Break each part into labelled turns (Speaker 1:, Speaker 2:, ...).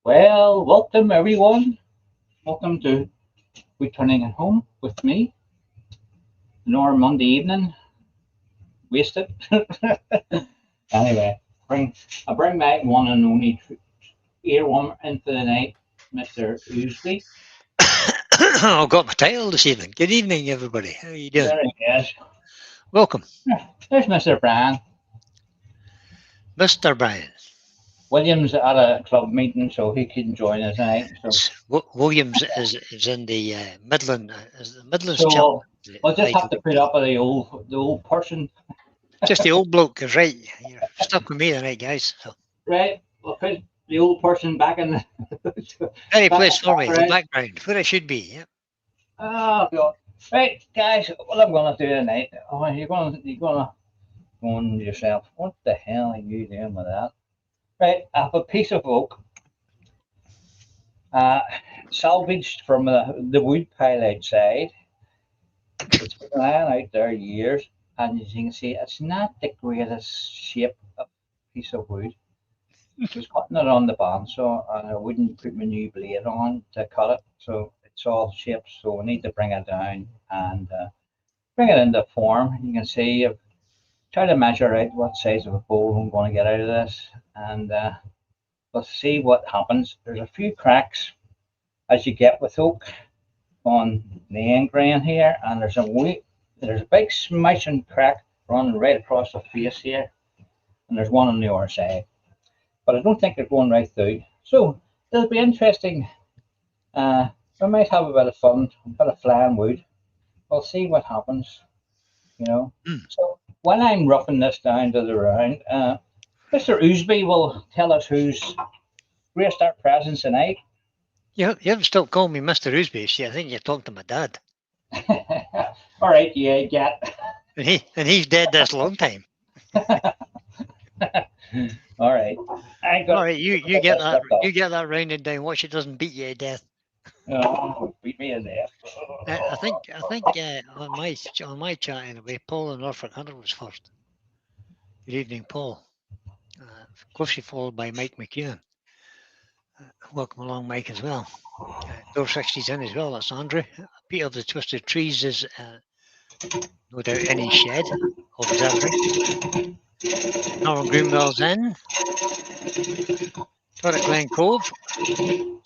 Speaker 1: Well, welcome everyone. Welcome to Returning at Home with me. Nor Monday evening. Wasted. Anyway, I bring my one and only earworm into the night, Mr. Oosby.
Speaker 2: I've got my title this evening. Good evening, everybody. How are you doing?
Speaker 1: There he is.
Speaker 2: Welcome,
Speaker 1: There's Mr. Brian.
Speaker 2: Mr. Brian.
Speaker 1: Williams at a club meeting, so he couldn't join us tonight.
Speaker 2: Williams is in the Midlands
Speaker 1: So
Speaker 2: chapter.
Speaker 1: I'll just have to put up with the old person.
Speaker 2: Just the old bloke is right. You're stuck with me tonight, guys. So
Speaker 1: Right? We'll put the old person back in the
Speaker 2: very
Speaker 1: back
Speaker 2: place
Speaker 1: in the
Speaker 2: for me. The
Speaker 1: background.
Speaker 2: background, where I should be. Yeah.
Speaker 1: Oh God! Right, guys, what I'm gonna do tonight? Oh, you're gonna go on yourself. What the hell are you doing with that? Right, I have a piece of oak, uh, salvaged from the wood pile outside. It's been lying out there years, and as you can see, it's not the greatest shape of piece of wood. I was cutting it on the bandsaw, and I wouldn't put my new blade on to cut it, so it's all shaped. So I need to bring it down and bring it into form. You can see I've tried to measure out what size of a bowl I'm going to get out of this, and we'll see what happens. There's a few cracks as you get with oak on the end grain here, and there's a big smashing crack running right across the face here, and there's one on the other side. But I don't think they're going right through. So it'll be interesting. Uh, we might have a bit of fun, a bit of flying wood. We'll see what happens, you know.
Speaker 2: Hmm.
Speaker 1: So when I'm roughing this down to the round, Mr. Oosby will tell us who's graced our presence tonight.
Speaker 2: You haven't still called me Mr. Oosby. See, I think you talked to my dad,
Speaker 1: All right, yeah, get.
Speaker 2: and he's dead this long time.
Speaker 1: All right, I
Speaker 2: All
Speaker 1: got
Speaker 2: right, you get that rounded down. Watch it doesn't beat you to death.
Speaker 1: beat me in there.
Speaker 2: I think on my chat anyway, Paul and Norfolk Hunter was first. Good evening, Paul. Closely followed by Mike McKeon. Welcome along, Mike, as well. Door 60's in as well. That's Andrew. Peter of the Twisted Trees is no doubt in his shed, observing. Norman Greenwell's in. Todd at Glen Cove.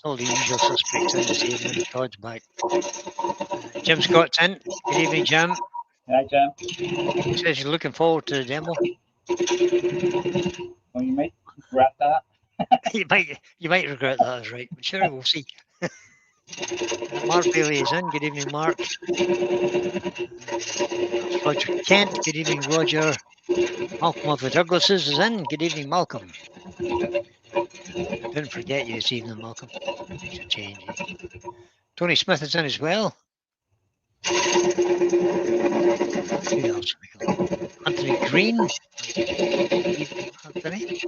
Speaker 2: All the usual suspects in this evening. Todd's back. Jim Scott's in. Good evening, Jim.
Speaker 1: Right, Jim?
Speaker 2: He says he's looking forward to the demo.
Speaker 1: Well, you might regret that.
Speaker 2: you might regret that, that's right. But sure, we'll see. Mark Bailey is in. Good evening, Mark. Roger Kent. Good evening, Roger. Malcolm of the Douglases is in. Good evening, Malcolm. Didn't forget you this evening, Malcolm. Makes a change. Tony Smith is in as well. Who else we got? Anthony Green. Anthony.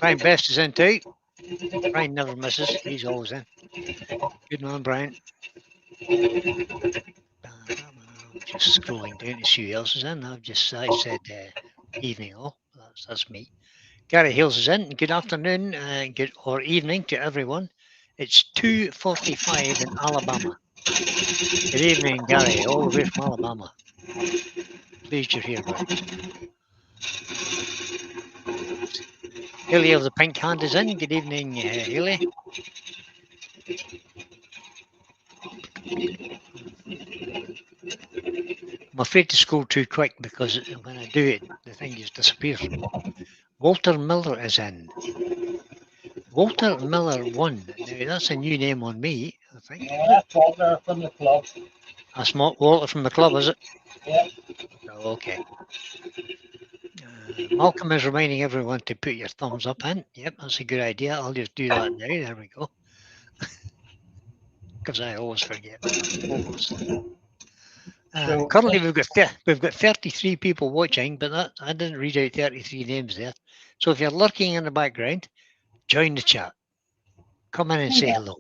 Speaker 2: Brian Best is in too. Brian never misses. He's always in. Good man, Brian. Just scrolling down to see who else is in. I said evening all. That's me. Gary Hales is in. Good afternoon, good or evening to everyone. It's 2:45 in Alabama. Good evening, Gary, all the way from Alabama. Pleased you're here, buddy. Haley of the Pink Hand is in. Good evening, Haley. I'm afraid to scroll too quick because when I do it, the thing just disappears. Walter Miller is in. Walter Miller 1. Now, that's a new name on me, I think.
Speaker 1: Yeah, that's Walter from the club.
Speaker 2: That's Walter from the club, is it?
Speaker 1: Yeah.
Speaker 2: Oh, okay. Malcolm is reminding everyone to put your thumbs up in. Yep, that's a good idea. I'll just do that now. There we go. Because I always forget. Currently, we've got 33 people watching, but I didn't read out 33 names there. So if you're lurking in the background, join the chat. Come in and say hello.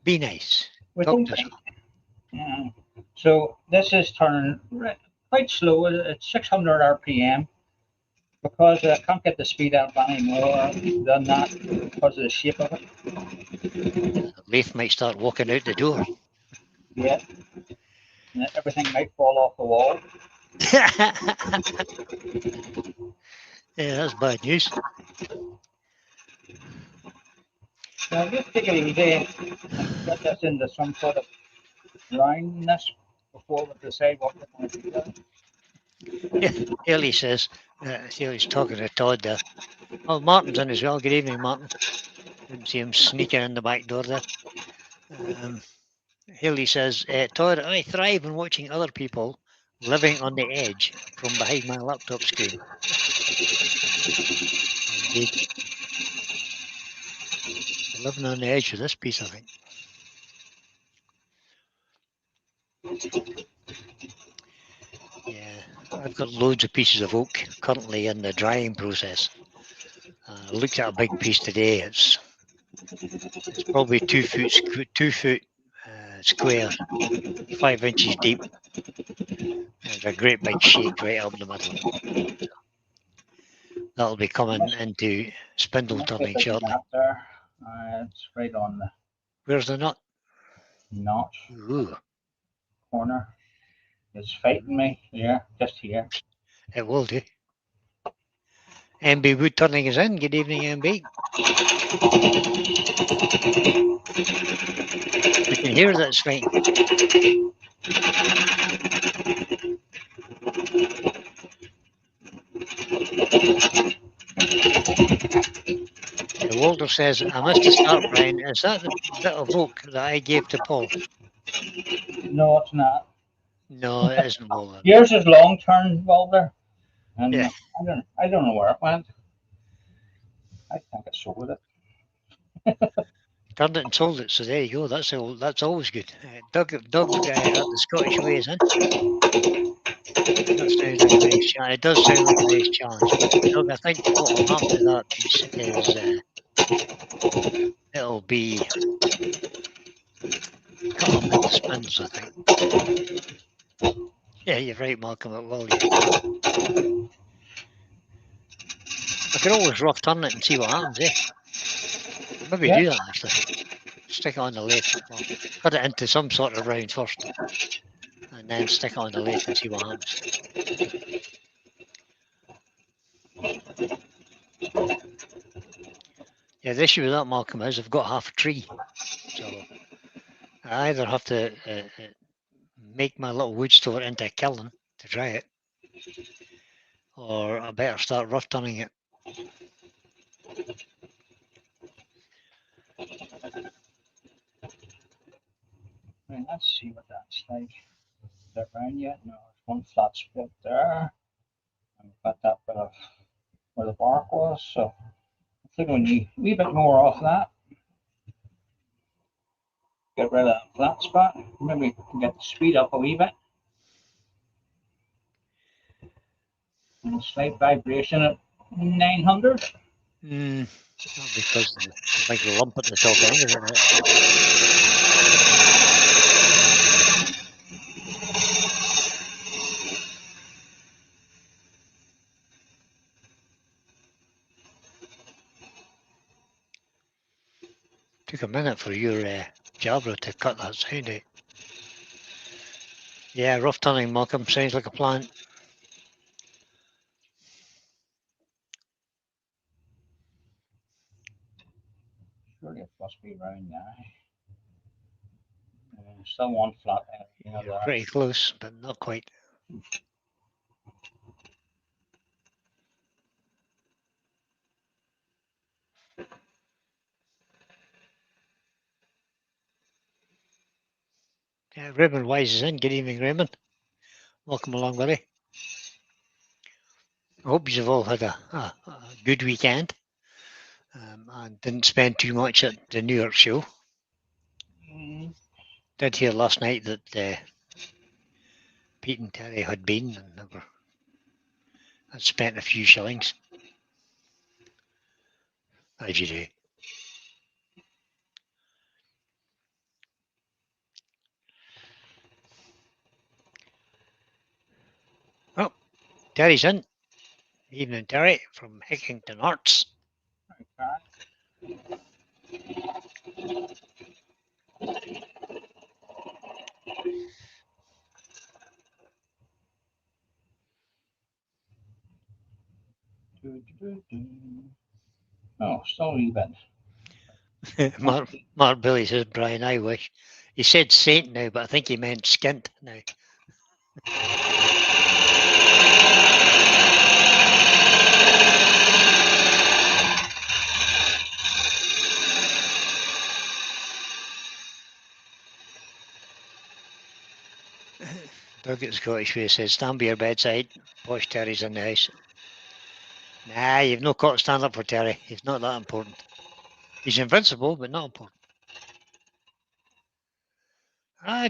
Speaker 2: Be nice. Talk to us.
Speaker 1: So this is turning quite slow. It's 600 RPM. because I can't get the speed up anymore than that because of the shape of it.
Speaker 2: Leaf might start walking out the door.
Speaker 1: Yeah, and everything might fall off the wall.
Speaker 2: Yeah, that's bad news.
Speaker 1: So just take it easy and get this into some sort of roundness before we decide what we're going to do with it.
Speaker 2: Haley says, Haley's talking to Todd there. Oh, Martin's in as well. Good evening, Martin. Didn't see him sneaking in the back door there. Haley says, Todd, I thrive in watching other people living on the edge from behind my laptop screen. Indeed. You're living on the edge of this piece, I think. Yeah, I've got loads of pieces of oak currently in the drying process. I looked at a big piece today. It's probably 2 foot square, 5 inches deep. There's a great big shake right up the middle. That'll be coming into spindle turning shortly.
Speaker 1: It's right on the.
Speaker 2: Where's the nut?
Speaker 1: Notch.
Speaker 2: Ooh.
Speaker 1: Corner. It's fighting me. Yeah, just here.
Speaker 2: It will do. MB Wood turning is in. Good evening, MB. We can hear that it's fine. Walter says, I missed the start, Brian. Is that the bit of oak that I gave to Paul?
Speaker 1: No, it's not.
Speaker 2: No, it isn't, Walter.
Speaker 1: Yours is long turn, Walter. And
Speaker 2: yeah.
Speaker 1: I don't know where it went. I think I sold it.
Speaker 2: Turned it and sold it, so there you go. That's always good. Doug at the Scottish Way is in. That sounds like a nice challenge. It does sound like a nice challenge. Doug, I think what will happen to that piece is it'll be cut up into spins, I think. Yeah, you're right, Malcolm. It will. Yeah. I could always rough turn it and see what happens, eh? Maybe do that actually. Stick it on the lathe. Well, cut it into some sort of round first, and then stick it on the lathe and see what happens. Yeah, the issue with that, Malcolm, is I've got half a tree, so I either have to make my little wood store into a kiln to dry it, or I better start rough turning it.
Speaker 1: Right, let's see what that's like. Is that round yet? No, there's one flat split there. And we've got that bit of where the bark was, so I think we need a wee bit more off that. Get rid of that flat spot. Maybe we can get the speed up a wee bit. And a slight vibration at 900.
Speaker 2: Because the big lump at the top end, isn't it? Took a minute for your Jabra to cut that sound out. Yeah, rough turning, Malcolm. Sounds like a plan.
Speaker 1: Surely it must be round now. Still one flat end.
Speaker 2: You're pretty close, but not quite. Yeah, Raymond Wise is in. Good evening, Raymond. Welcome along, buddy. I hope you've all had a good weekend and didn't spend too much at the New York show. Did hear last night that Pete and Terry had been and had spent a few shillings. As you do. Oh, Terry's in. Evening, Terry, from Hickington Arts.
Speaker 1: Oh, still a wee bit.
Speaker 2: Mark Billy says, Brian, I wish. He said saint now, but I think he meant skint now. Doug at Scottish Way says, stand by your bedside. Posh Terry's in the house. Nah, you've no got to stand up for Terry. He's not that important. He's invincible, but not important.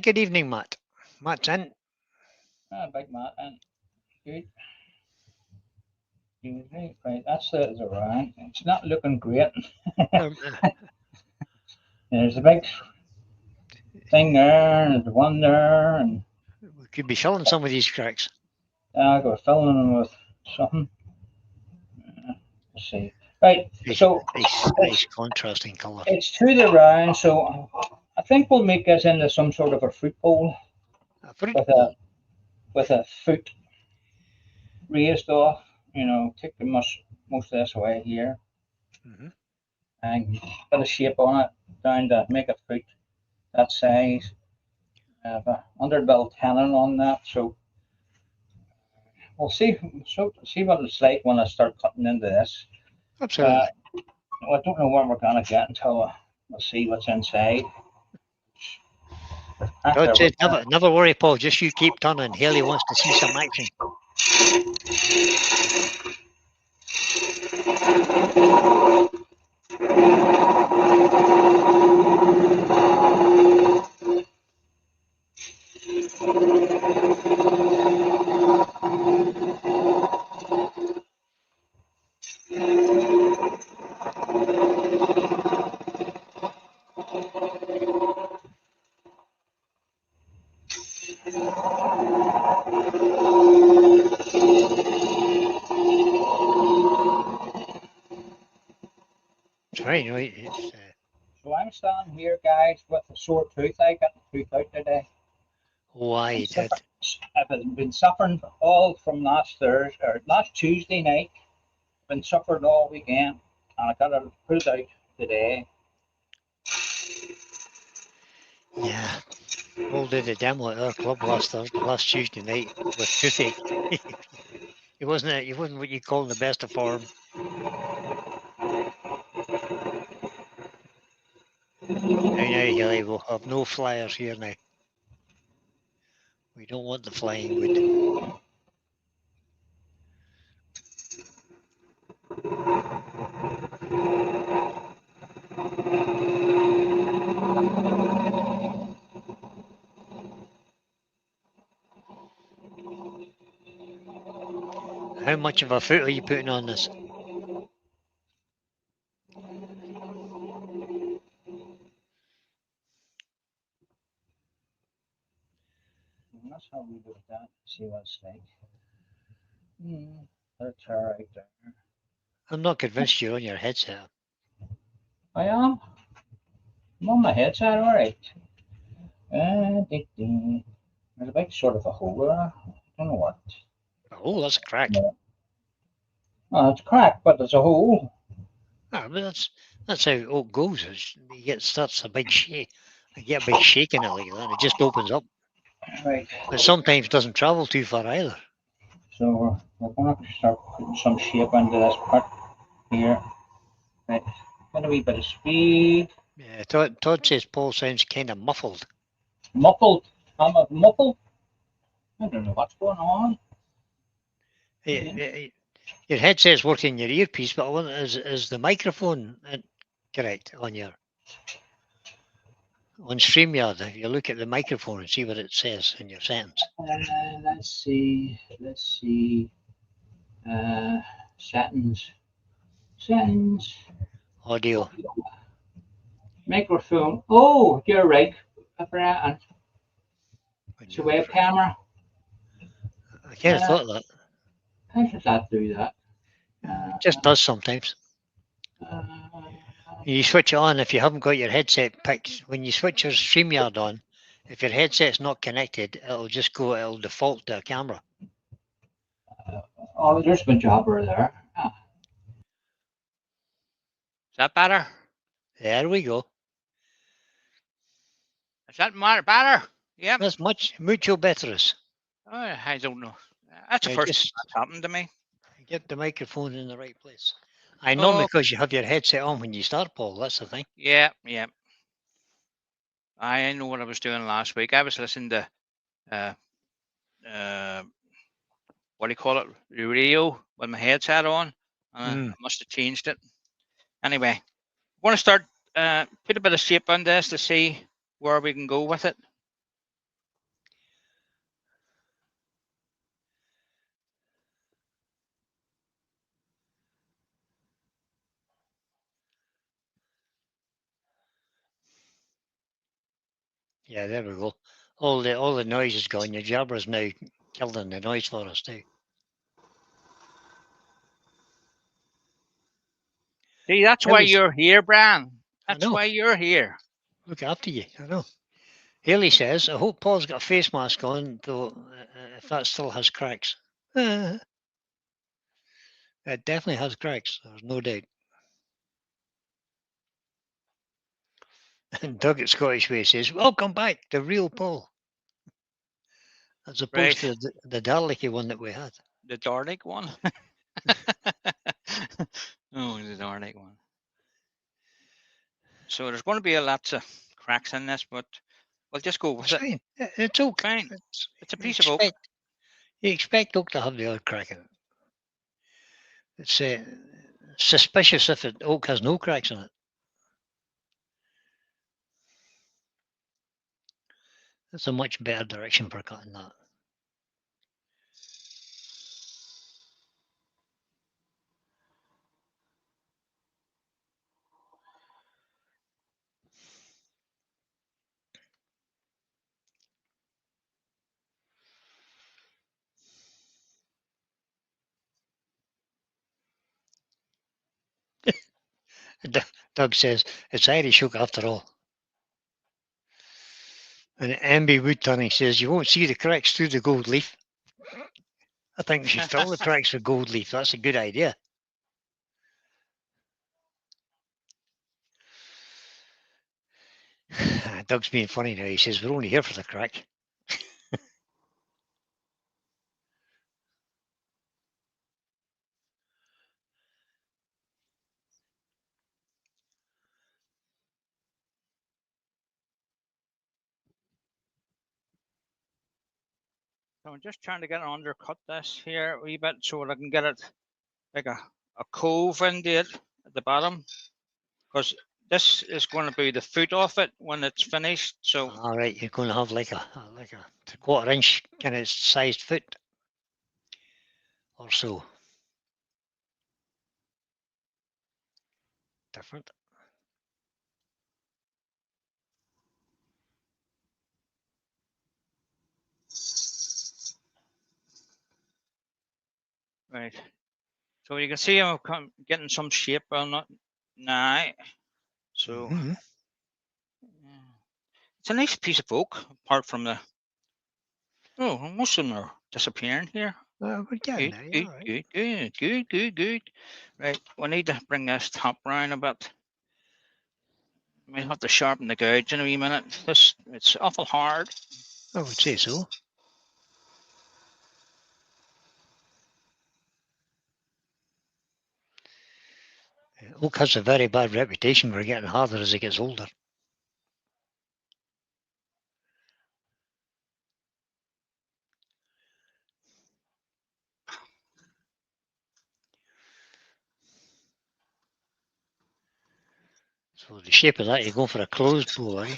Speaker 2: Good evening, Matt. Matt's in.
Speaker 1: Big Matt, and good. Right, that's the rank. It's not looking great. There's a big thing there, and there's one there, and
Speaker 2: we could be filling some of these cracks.
Speaker 1: I'll go filling them with something. Let's see. Right, so
Speaker 2: nice contrasting colour.
Speaker 1: It's to the round, so I think we'll make this into some sort of a fruit bowl with a foot raised off. You know, take the most of this away here, and put a shape on it down to make a foot that size. I have a underbuilt tenon on that, so we'll see. So see what it's like when I start cutting into this.
Speaker 2: Absolutely.
Speaker 1: I don't know what we're gonna get until we'll see what's inside.
Speaker 2: God says, never worry, Paul. Just you keep turning. Haley wants to see some action. Right.
Speaker 1: So I'm standing here, guys, with a sore tooth. I got the tooth out today.
Speaker 2: Why you did?
Speaker 1: I've been suffering all from last Tuesday night. Been suffering all weekend, and I got to put it out today.
Speaker 2: Yeah. Paul did a demo at our club last Tuesday night with toothache. It wasn't what you call in the best of form. Now, Haley, we'll have no flyers here now. We don't want the flying wood. How much of a foot are you putting on this?
Speaker 1: That's how we do that. See what it's like. That's all right there.
Speaker 2: I'm not convinced you're on your headset.
Speaker 1: I am. I'm on my headset, all right. There's a big sort of a hole there. I don't know what.
Speaker 2: Oh, that's a crack.
Speaker 1: Oh, it's cracked, but there's a hole.
Speaker 2: Ah, but that's how oak goes. You starts a big shake. You get a big shake in it like that. It just opens up.
Speaker 1: Right.
Speaker 2: But sometimes doesn't travel too far either.
Speaker 1: So we're going to start putting some shape into this part here. Right. Got a wee bit of speed.
Speaker 2: Yeah, Todd says Paul sounds kind of muffled.
Speaker 1: Muffled? I'm a muffled? I don't know what's going on.
Speaker 2: Your headset's working your earpiece, but I want is the microphone correct on StreamYard? If you look at the microphone and see what it says in your settings.
Speaker 1: Let's see. Settings.
Speaker 2: Audio.
Speaker 1: Microphone. Oh, you're right. It's a web camera.
Speaker 2: I kind of thought that.
Speaker 1: How should that do that?
Speaker 2: It just does sometimes. You switch it on if you haven't got your headset picked. When you switch your StreamYard on, if your headset's not connected, it'll default to a camera.
Speaker 1: Oh, there's been jobber there. Ah,
Speaker 3: Is that better?
Speaker 2: There we go.
Speaker 3: Is that better? Yep.
Speaker 2: That's mucho betteres.
Speaker 3: Oh, I don't know. That's the
Speaker 2: Yeah,
Speaker 3: first
Speaker 2: just
Speaker 3: time that's happened to me.
Speaker 2: get the microphone in the right place. I know
Speaker 3: Oh.
Speaker 2: because you have your headset on when you start, Paul. That's the thing.
Speaker 3: Yeah, yeah. I know what I was doing last week. I was listening to what do you call it? The radio with my headset on. I must have changed it. Anyway, I want to start put a bit of shape on this to see where we can go with it.
Speaker 2: Yeah, there we go. All the noise is gone. Your jabber's now killing the noise for us too.
Speaker 3: See, that's why
Speaker 2: Haley's-
Speaker 3: you're here, Brian.
Speaker 2: I
Speaker 3: That's
Speaker 2: know.
Speaker 3: why you're here.
Speaker 2: Look after you. I know. Haley says, I hope Paul's got a face mask on, though, if that still has cracks. It definitely has cracks. There's no doubt. And Doug at Scottish Way says, welcome back, the real Paul. As opposed to the Dalek one that we had.
Speaker 3: The Darnic one. Oh, the Darnic one. So there's going to be lots of cracks in this, but we'll just go with
Speaker 2: It's
Speaker 3: it.
Speaker 2: fine. It's oak.
Speaker 3: Fine. It's a piece of oak.
Speaker 2: You expect oak to have the odd crack in it. It's suspicious if oak has no cracks in it. That's a much better direction for cutting that. Doug says, it's Irish oak after all. And MB Woodturning says, you won't see the cracks through the gold leaf. I think we should fill the cracks with gold leaf. That's a good idea. Doug's being funny now. He says, we're only here for the crack.
Speaker 3: So I'm just trying to get it undercut this here a wee bit so that I can get it like a cove into it at the bottom. Because this is going to be the foot off it when it's finished. So
Speaker 2: All right, you're going to have like a 3/4 inch kind of sized foot or so. Different.
Speaker 3: right. So you can see I'm getting some shape on it now. So it's a nice piece of oak, apart from the. Oh, most of them are disappearing here.
Speaker 2: Well, we're getting
Speaker 3: Good,
Speaker 2: there.
Speaker 3: good. Right, we need to bring this top round a bit. We'll have to sharpen the gouge in a wee minute. It's awful hard.
Speaker 2: I would say so. Oak has a very bad reputation for getting harder as it gets older. So the shape of that, you go for a closed bow, eh?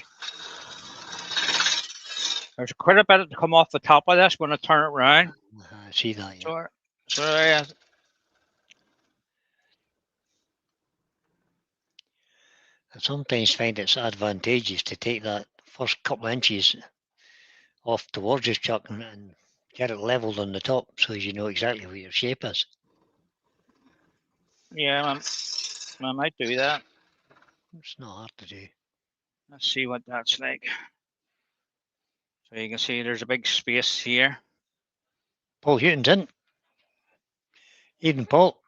Speaker 3: There's quite a bit to come off the top of this when I turn it round.
Speaker 2: I see that, yeah.
Speaker 3: So
Speaker 2: I sometimes find it's advantageous to take that first couple of inches off towards your chuck and get it leveled on the top so as you know exactly where your shape is.
Speaker 3: Yeah, I might do that.
Speaker 2: It's not hard to do.
Speaker 3: Let's see what that's like. So you can see there's a big space here.
Speaker 2: Paul Hewton's in. Even Paul.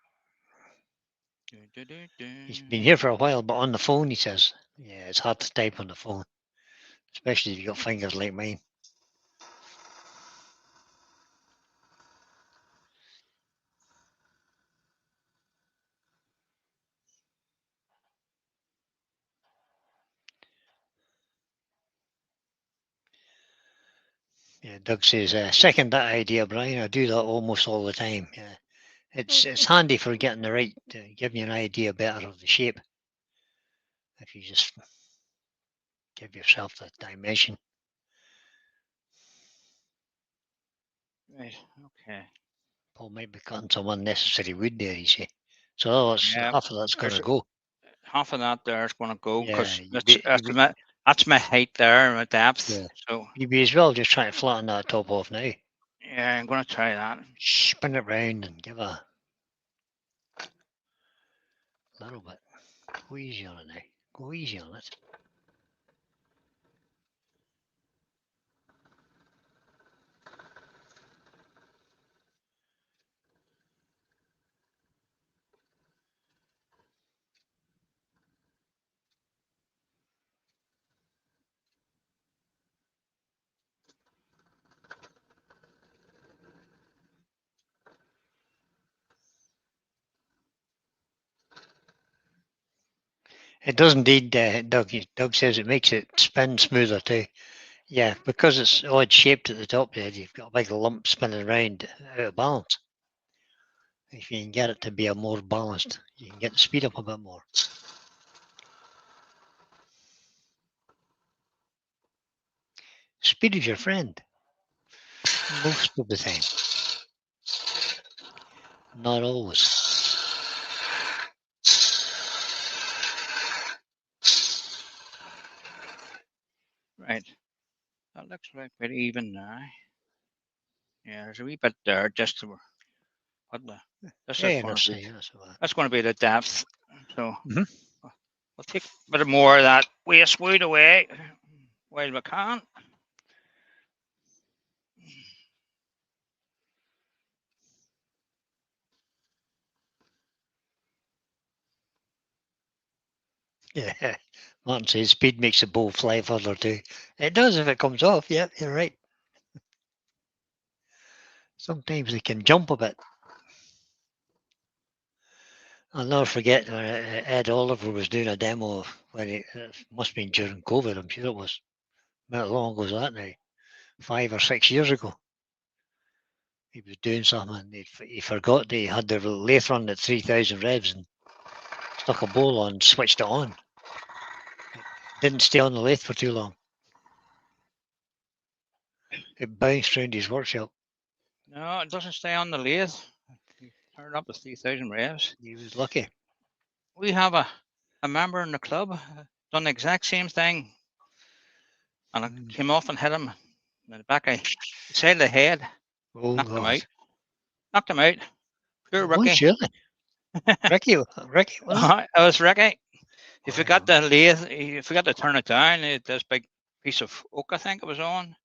Speaker 2: He's been here for a while, but on the phone, he says, yeah, it's hard to type on the phone, especially if you've got fingers like mine. Yeah, Doug says, second that idea, Brian. I do that almost all the time. Yeah. It's handy for getting the right, giving you an idea better of the shape. If you just give yourself the dimension.
Speaker 3: Right. Okay.
Speaker 2: Paul might be cutting some unnecessary wood there, you see. So
Speaker 3: Yeah.
Speaker 2: half of that's going to go.
Speaker 3: Half of that there is going to go
Speaker 2: Yeah,
Speaker 3: because that's my height there, my depth.
Speaker 2: Yeah.
Speaker 3: So
Speaker 2: You'd be as well just trying to flatten that top off now.
Speaker 3: yeah, I'm going to try that.
Speaker 2: Spin it round and give a little bit. Go easy on it now. Go easy on it. It does indeed, Doug. Doug says it makes it spin smoother too. Yeah, because it's odd shaped at the top there, you've got a big lump spinning around out of balance. If you can get it to be a more balanced, you can get the speed up a bit more. Speed is your friend. Most of the time. Not always.
Speaker 3: Right. That looks like pretty even now. Yeah, there's a wee bit there just to what the this
Speaker 2: Yeah,
Speaker 3: is
Speaker 2: no,
Speaker 3: going to
Speaker 2: see,
Speaker 3: be
Speaker 2: that's what
Speaker 3: that's going to be the depth. So
Speaker 2: Mhm.
Speaker 3: we'll take a bit more of that waste wood away while we can.
Speaker 2: Yeah. Martin says speed makes the bow fly further too. It does if it comes off. Yeah, you're right. Sometimes they can jump a bit. I'll never forget when Ed Oliver was doing a demo when it must have been during COVID. I'm sure it was. How long ago was that now? 5 or 6 years ago. He was doing something and he forgot that he had the lathe run at 3,000 revs and stuck a bowl on and switched it on. It didn't stay on the lathe for too long. It bounced around his workshop.
Speaker 3: No, it doesn't stay on the lathe. You turn it up to 3,000 revs.
Speaker 2: He was lucky.
Speaker 3: We have a member in the club done the exact same thing, and it came off and hit him in the back of the side of the head.
Speaker 2: Oh,
Speaker 3: Knocked him
Speaker 2: God.
Speaker 3: out. Knocked him out. Poor
Speaker 2: Oh,
Speaker 3: Ricky.
Speaker 2: surely. Ricky, wasn't
Speaker 3: It was Ricky. He
Speaker 2: it?
Speaker 3: forgot the lathe. He forgot to turn it down. He had this big piece of oak, I think it was on.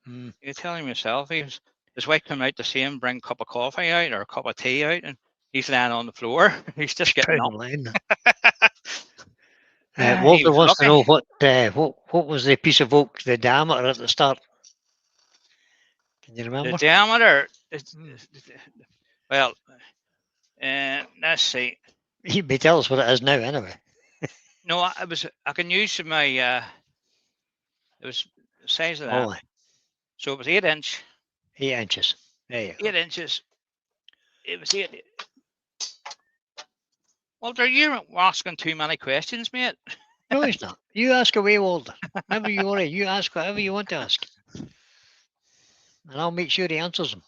Speaker 2: Mm.
Speaker 3: You tell him yourself. His wife came out to see him bring a cup of coffee out or a cup of tea out, and he's laying on the floor. He's just getting
Speaker 2: Down
Speaker 3: up.
Speaker 2: the line.
Speaker 3: He
Speaker 2: Walter
Speaker 3: was
Speaker 2: wants to
Speaker 3: lucky.
Speaker 2: know what was the piece of oak, the diameter at the start. Can you
Speaker 3: The
Speaker 2: remember?
Speaker 3: diameter,
Speaker 2: Mm.
Speaker 3: well, let's see.
Speaker 2: He may tell us what it is now, anyway.
Speaker 3: No, I can use my. It was the size of that.
Speaker 2: Oh,
Speaker 3: So it was 8 inch.
Speaker 2: 8 inches. There you go.
Speaker 3: 8 inches. It was 8. Walter, you're asking too many questions, mate.
Speaker 2: No, it's not. You ask away, Walter. Whatever you want. You ask whatever you want to ask. And I'll make sure he answers them.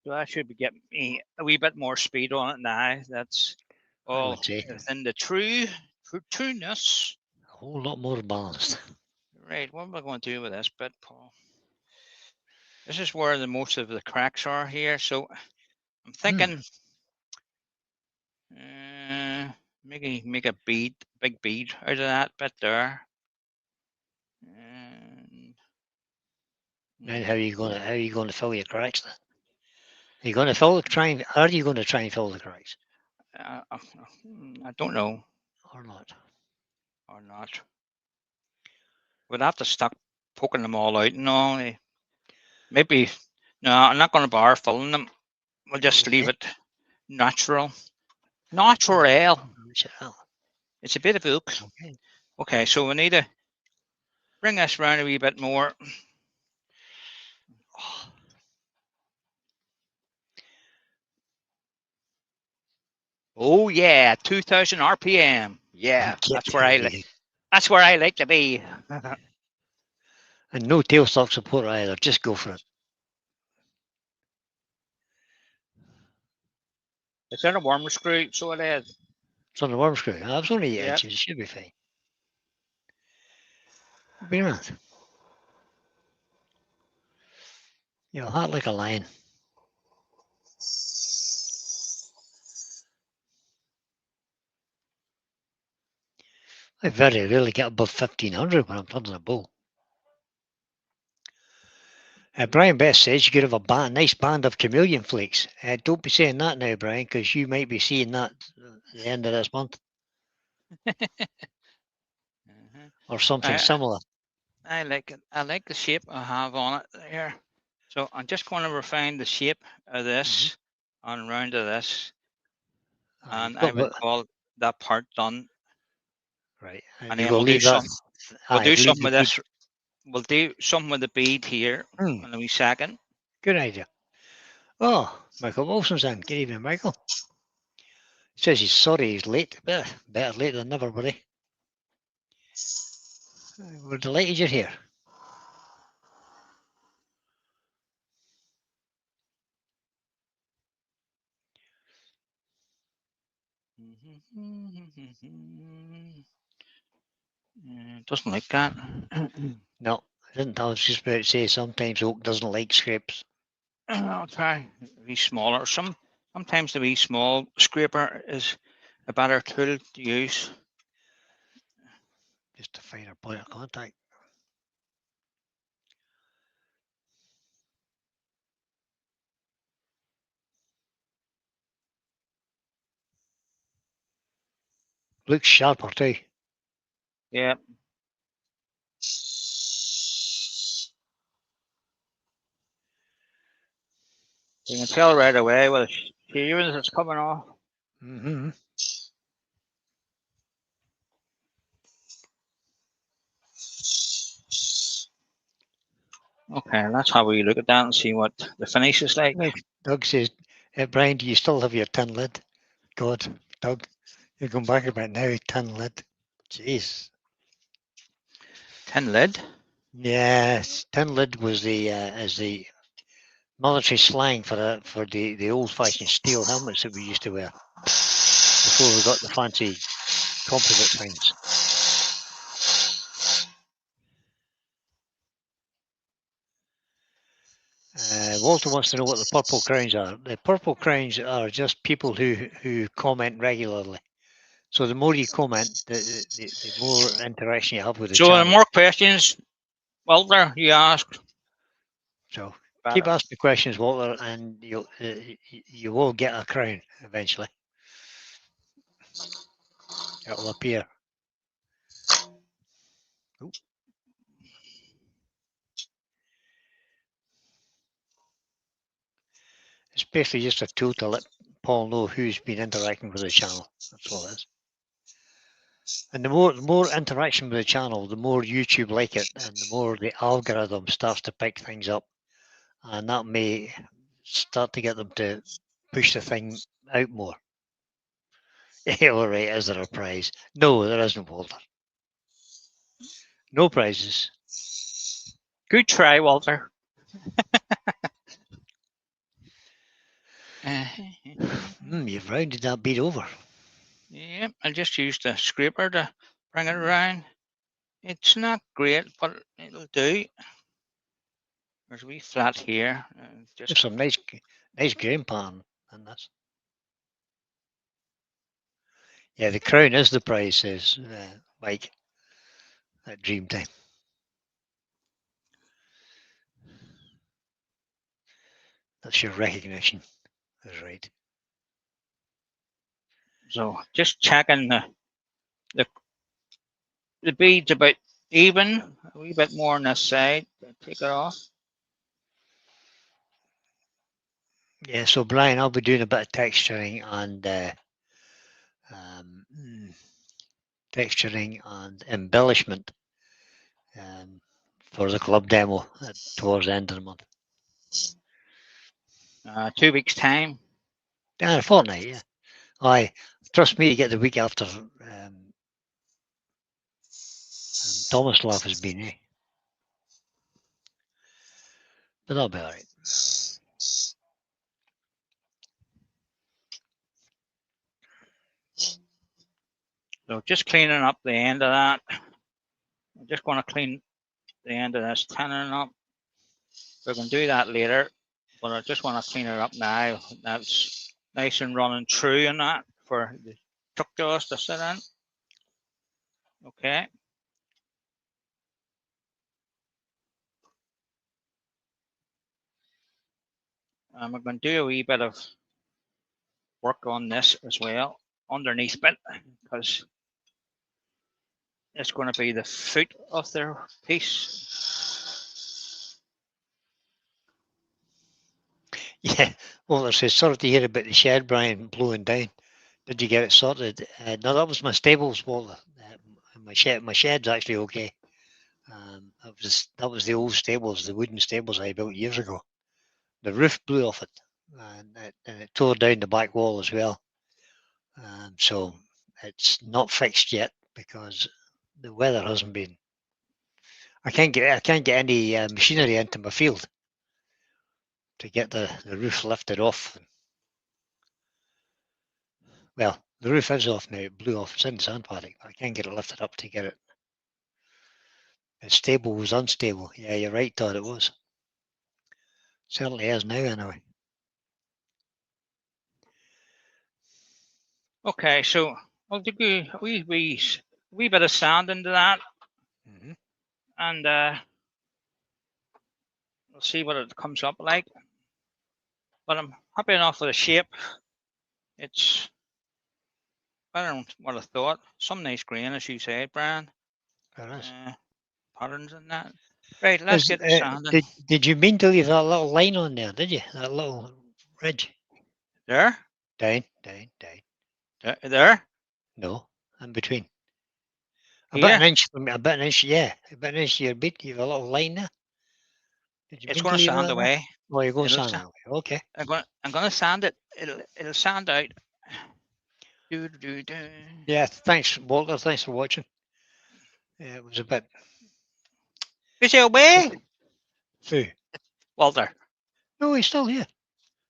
Speaker 3: So I should be getting me a wee bit more speed on it now. That's
Speaker 2: I
Speaker 3: all
Speaker 2: would say
Speaker 3: within the trueness.
Speaker 2: a whole lot more balanced.
Speaker 3: Right, what am I going to do with this bit, Paul? This is where the most of the cracks are here. So I'm thinking, make a bead, big bead out of that bit there. And
Speaker 2: And how are you going to fill your cracks then? Are you going to fill are you going to try and fill the cracks
Speaker 3: I don't know
Speaker 2: or not?
Speaker 3: or not. We'd have to stop poking them all out and all. Maybe no, I'm not going to bother filling them. We'll just leave
Speaker 2: Okay.
Speaker 3: it natural. Natural.
Speaker 2: Well,
Speaker 3: It's a bit of oak.
Speaker 2: okay.
Speaker 3: Okay, so we need to bring this round a wee bit more. Oh yeah, 2000 RPM. Yeah, that's where I like. That's where I like to be.
Speaker 2: And no tailstock support either. Just go for it.
Speaker 3: It's in a worm screw, so it is.
Speaker 2: It's on the worm screw. I was only the
Speaker 3: Yep.
Speaker 2: edges. It should be fine. Be around. You'll heart like a lion. I very rarely get above 1500 when I'm turning a bow. Brian Best says you could have a nice band of chameleon flakes. Don't be saying that now, Brian, because you might be seeing that at the end of this month or something similar.
Speaker 3: I like it. I like the shape I have on it here. So I'm just going to refine the shape of this on round of this, and I would call that part done.
Speaker 2: Right,
Speaker 3: And then we'll do something. We'll do something with
Speaker 2: bead.
Speaker 3: this. We'll do something with the bead here in a wee second.
Speaker 2: Good idea. Oh, Michael Wilson's in. Good evening, Michael. He says he's sorry he's late. Better late than never, buddy. We're delighted you're here.
Speaker 3: Doesn't like that.
Speaker 2: No, I didn't. I was just about to say sometimes oak doesn't like scrapes.
Speaker 3: I'll try wee smaller. Sometimes the wee small scraper is a better tool to use.
Speaker 2: Just a finer point of contact. Looks sharper too.
Speaker 3: Yeah. You can tell right away with the shears it's coming off. Okay, that's how we look at that and see what the finish is like.
Speaker 2: Doug says, Brian, do you still have your tin lid? God, Doug, you're going back a bit now, tin lid. Jeez.
Speaker 3: Tin lid?
Speaker 2: Yes, tin lid was the military slang for the old-fashioned steel helmets that we used to wear before we got the fancy composite things. Walter wants to know what the purple crowns are. The purple crowns are just people who comment regularly. So the more you comment, the more interaction you have with the channel.
Speaker 3: So the more questions, Walter, you ask.
Speaker 2: So keep asking questions, Walter, and you will get a crown eventually. It will appear. Ooh. It's basically just a tool to let Paul know who's been interacting with the channel. That's all it is. And the more interaction with the channel, the more YouTube like it, and the more the algorithm starts to pick things up, and that may start to get them to push the thing out more. Yeah, all right. Is there a prize? No, there isn't, Walter. No prizes.
Speaker 3: Good try, Walter.
Speaker 2: You've rounded that bead over.
Speaker 3: Yeah, I'll just use the scraper to bring it around. It's not great, but it'll do. There's a wee flat here.
Speaker 2: There's
Speaker 3: Just
Speaker 2: some nice grain pattern in this. Yeah, the crown is the prize, says Mike at Dreamtime. That's your recognition. That's right.
Speaker 3: so just checking the beads about even, a wee bit more on this side. Take it off.
Speaker 2: Yeah, so Brian, I'll be doing a bit of texturing and embellishment for the club demo towards the end of the month.
Speaker 3: 2 weeks time.
Speaker 2: Yeah, a fortnight, yeah. Aye, trust me, you get the week after Thomas has been, eh? But that'll be all right.
Speaker 3: So just cleaning up the end of that. I'm just going to clean the end of this tenon up. We can do that later, but I just want to clean it up now. That's nice and running true in that for the tuck jaws to sit in. Okay. And we're going to do a wee bit of work on this as well underneath it, because it's going to be the foot of their piece.
Speaker 2: Yeah, well, there's sorry to hear about the shed, Brian, blowing down. Did you get it sorted? No, that was my stables, Walter. My shed's actually okay. That was the old stables, the wooden stables I built years ago. The roof blew off it, and it tore down the back wall as well. So it's not fixed yet because the weather hasn't been. I can't get any machinery into my field to get the roof lifted off. Well, the roof is off now. It blew off. It's in the sand paddock. I can't get it lifted up to get it. It's stable was unstable. Yeah, you're right, Todd. It was. Certainly is now, anyway.
Speaker 3: Okay, so I'll do a wee bit of sand into that, and we'll see what it comes up like. But I'm happy enough with the shape. It's better than what I thought. Some nice grain, as you said, Brian.
Speaker 2: There is.
Speaker 3: Patterns in that. Right, let's get the sand in.
Speaker 2: Did you mean to leave that little line on there? Did you? That little ridge.
Speaker 3: There?
Speaker 2: Down.
Speaker 3: There?
Speaker 2: No, in between.
Speaker 3: Here?
Speaker 2: About an inch. Yeah. About an inch to your beat. You have a little line there.
Speaker 3: It's going to sand away.
Speaker 2: Oh, you're going to sand away. Okay.
Speaker 3: I'm going to sand it. It'll sand out.
Speaker 2: Yeah. Thanks, Walter. Thanks for watching. Yeah, it was a bit.
Speaker 3: Is he away?
Speaker 2: Who?
Speaker 3: Walter.
Speaker 2: No, he's still here.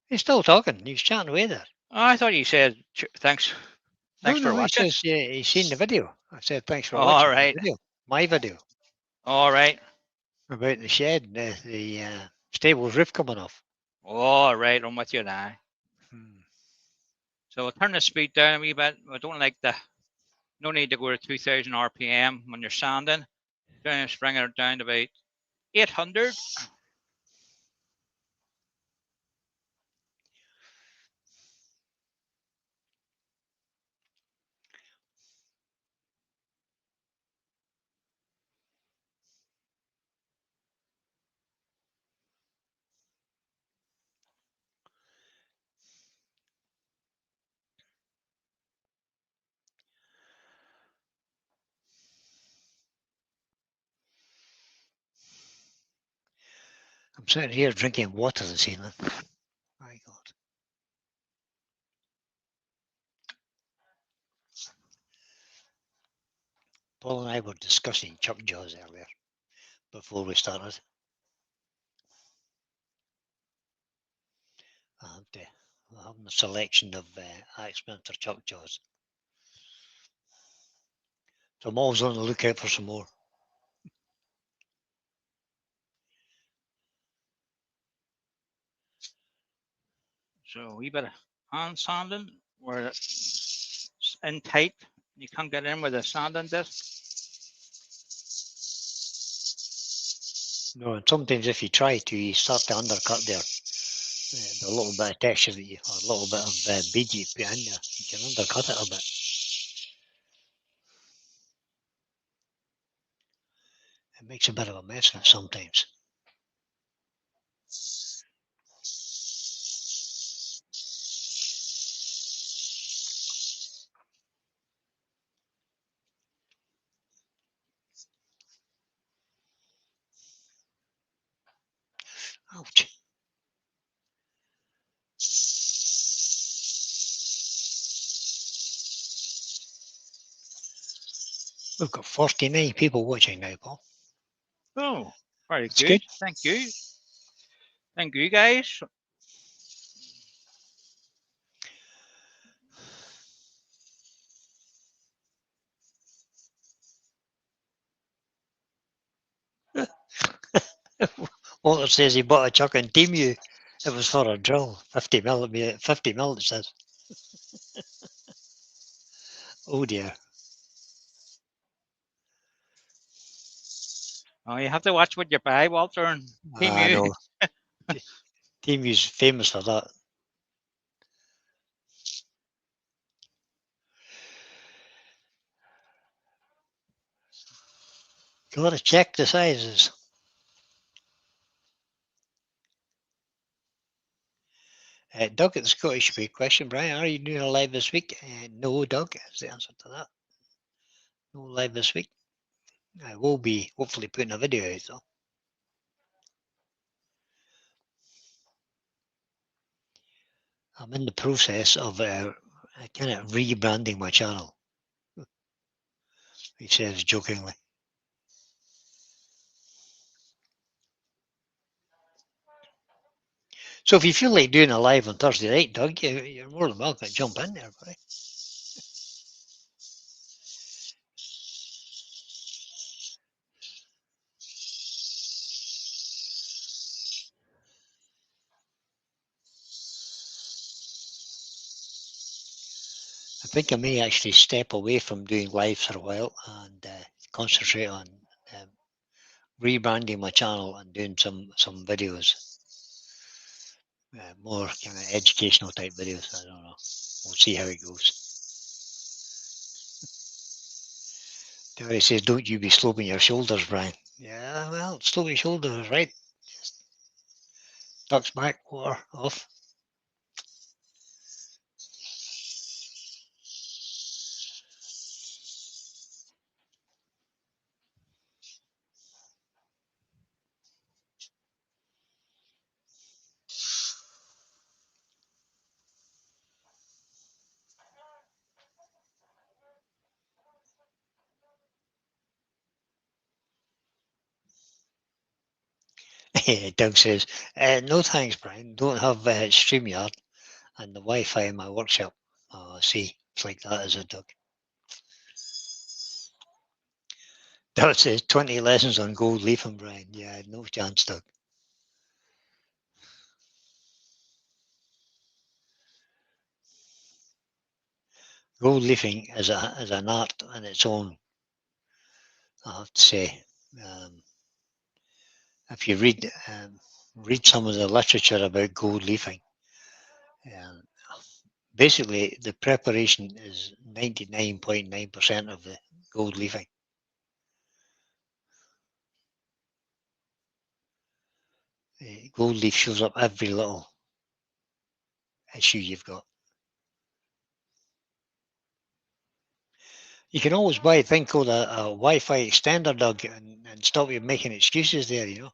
Speaker 2: He's still talking. He's chatting away there.
Speaker 3: Oh, I thought you said thanks. Thanks for watching.
Speaker 2: He says, yeah, he's seen the video. I said thanks for
Speaker 3: watching.
Speaker 2: All
Speaker 3: right.
Speaker 2: The video. My video.
Speaker 3: All right.
Speaker 2: About the shed, the stable's roof coming off.
Speaker 3: All right, I'm with you now. So I'll turn the speed down a wee bit. I don't like no need to go to 2000 RPM when you're sanding. Just bring it down to about 800.
Speaker 2: I'm sitting here drinking water this evening. My God. Paul and I were discussing chuck jaws earlier before we started. I having a selection of Axminster chuck jaws. So I'm always on the lookout for some more.
Speaker 3: So a wee bit of hand sanding where it's in tight. You can't get in with a sanding disc.
Speaker 2: No, and sometimes if you try to, you start to undercut there. A little bit of texture that you, or a little bit of bead you put in there, you can undercut it a bit. It makes a bit of a mess of it sometimes. Ouch. We've got 49 people watching now, Paul.
Speaker 3: Oh, very
Speaker 2: That's
Speaker 3: good.
Speaker 2: good.
Speaker 3: Thank you. Thank you, guys.
Speaker 2: Walter says he bought a chuck in Teamu. It was for a drill. 50 mil, 50 mil it says. Oh dear.
Speaker 3: Oh, you have to watch what you buy, Walter. And
Speaker 2: I
Speaker 3: Teamu.
Speaker 2: know. Teamu's famous for that. Got to check the sizes. Doug at the Scottish Way question, Brian, are you doing a live this week? No, Doug, is the answer to that. No live this week. I will be hopefully putting a video out though. I'm in the process of kind of rebranding my channel, he says jokingly. So if you feel like doing a live on Thursday night, Doug, you're more than welcome to jump in there, buddy. I think I may actually step away from doing live for a while and concentrate on rebranding my channel and doing some videos. More kind of educational type videos. I don't know. We'll see how it goes. Terry says, don't you be sloping your shoulders, Brian. Yeah, well, sloping shoulders, right? Just ducks back, water off. Doug says, no thanks, Brian. Don't have StreamYard and the Wi-Fi in my workshop. See, it's like that, is it, Doug? Doug says 20 lessons on gold leafing, Brian. Yeah, no chance, Doug. Gold leafing is an art in its own, I have to say. If you read some of the literature about gold leafing, basically the preparation is 99.9% of the gold leafing. The gold leaf shows up every little issue you've got. You can always buy a thing called a Wi-Fi extender, Doug, and stop you making excuses there, you know.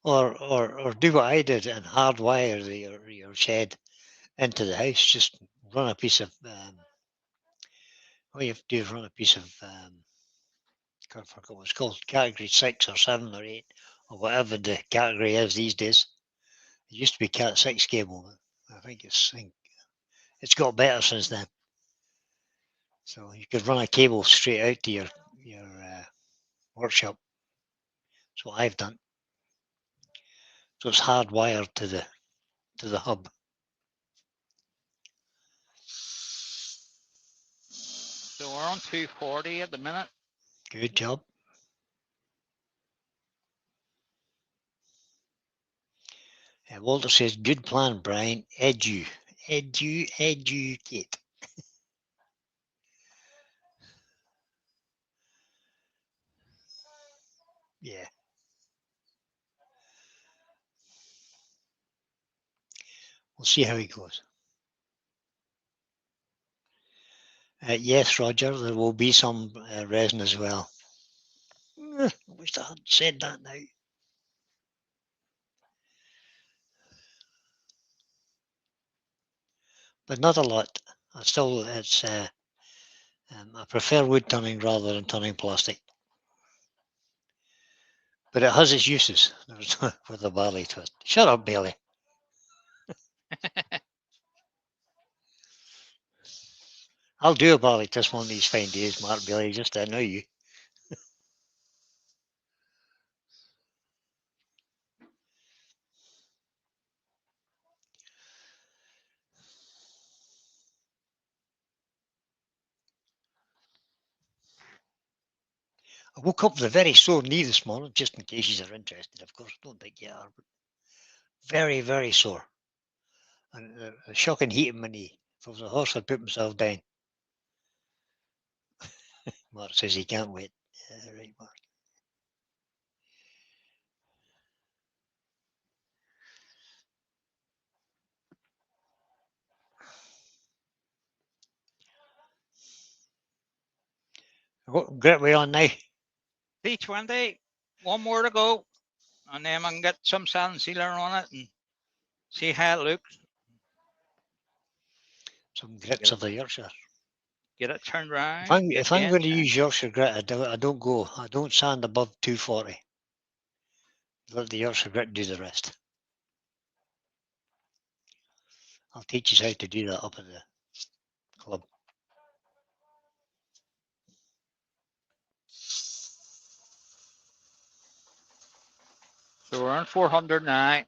Speaker 2: Or do what I did and hardwire your shed into the house. Just run a piece of all you have to do is run a piece of I forgot what it's called, category 6 or 7 or 8 or whatever the category is these days. It used to be Cat 6 cable, but I think it's got better since then. So you could run a cable straight out to your workshop. That's what I've done. So it's hardwired to the hub.
Speaker 3: So we're on 240 at the minute.
Speaker 2: Good job. Walter says, good plan, Brian. Educate. Yeah. We'll see how he goes. Yes, Roger, there will be some resin as well. I wish I hadn't said that now. But not a lot. I prefer wood turning rather than turning plastic. But it has its uses with the barley twist. Shut up, Bailey. I'll do a barley twist one of these fine days, Mark Bailey, just to annoy you. I woke up with a very sore knee this morning, just in case you are interested, of course. Don't think you are, but very, very sore. And a shocking heat in my knee. If I was a horse, I'd put myself down. Mark says he can't wait. Yeah, right, Mark. What great way on now?
Speaker 3: 320. One more to go. And then I can get some sand sealer on it and see how it looks.
Speaker 2: Some grits of the Yorkshire.
Speaker 3: Get it turned around.
Speaker 2: If I'm going to use Yorkshire grit, I don't sand above 240. Let the Yorkshire grit do the rest. I'll teach you how to do that up at the club.
Speaker 3: So we're on 400 now.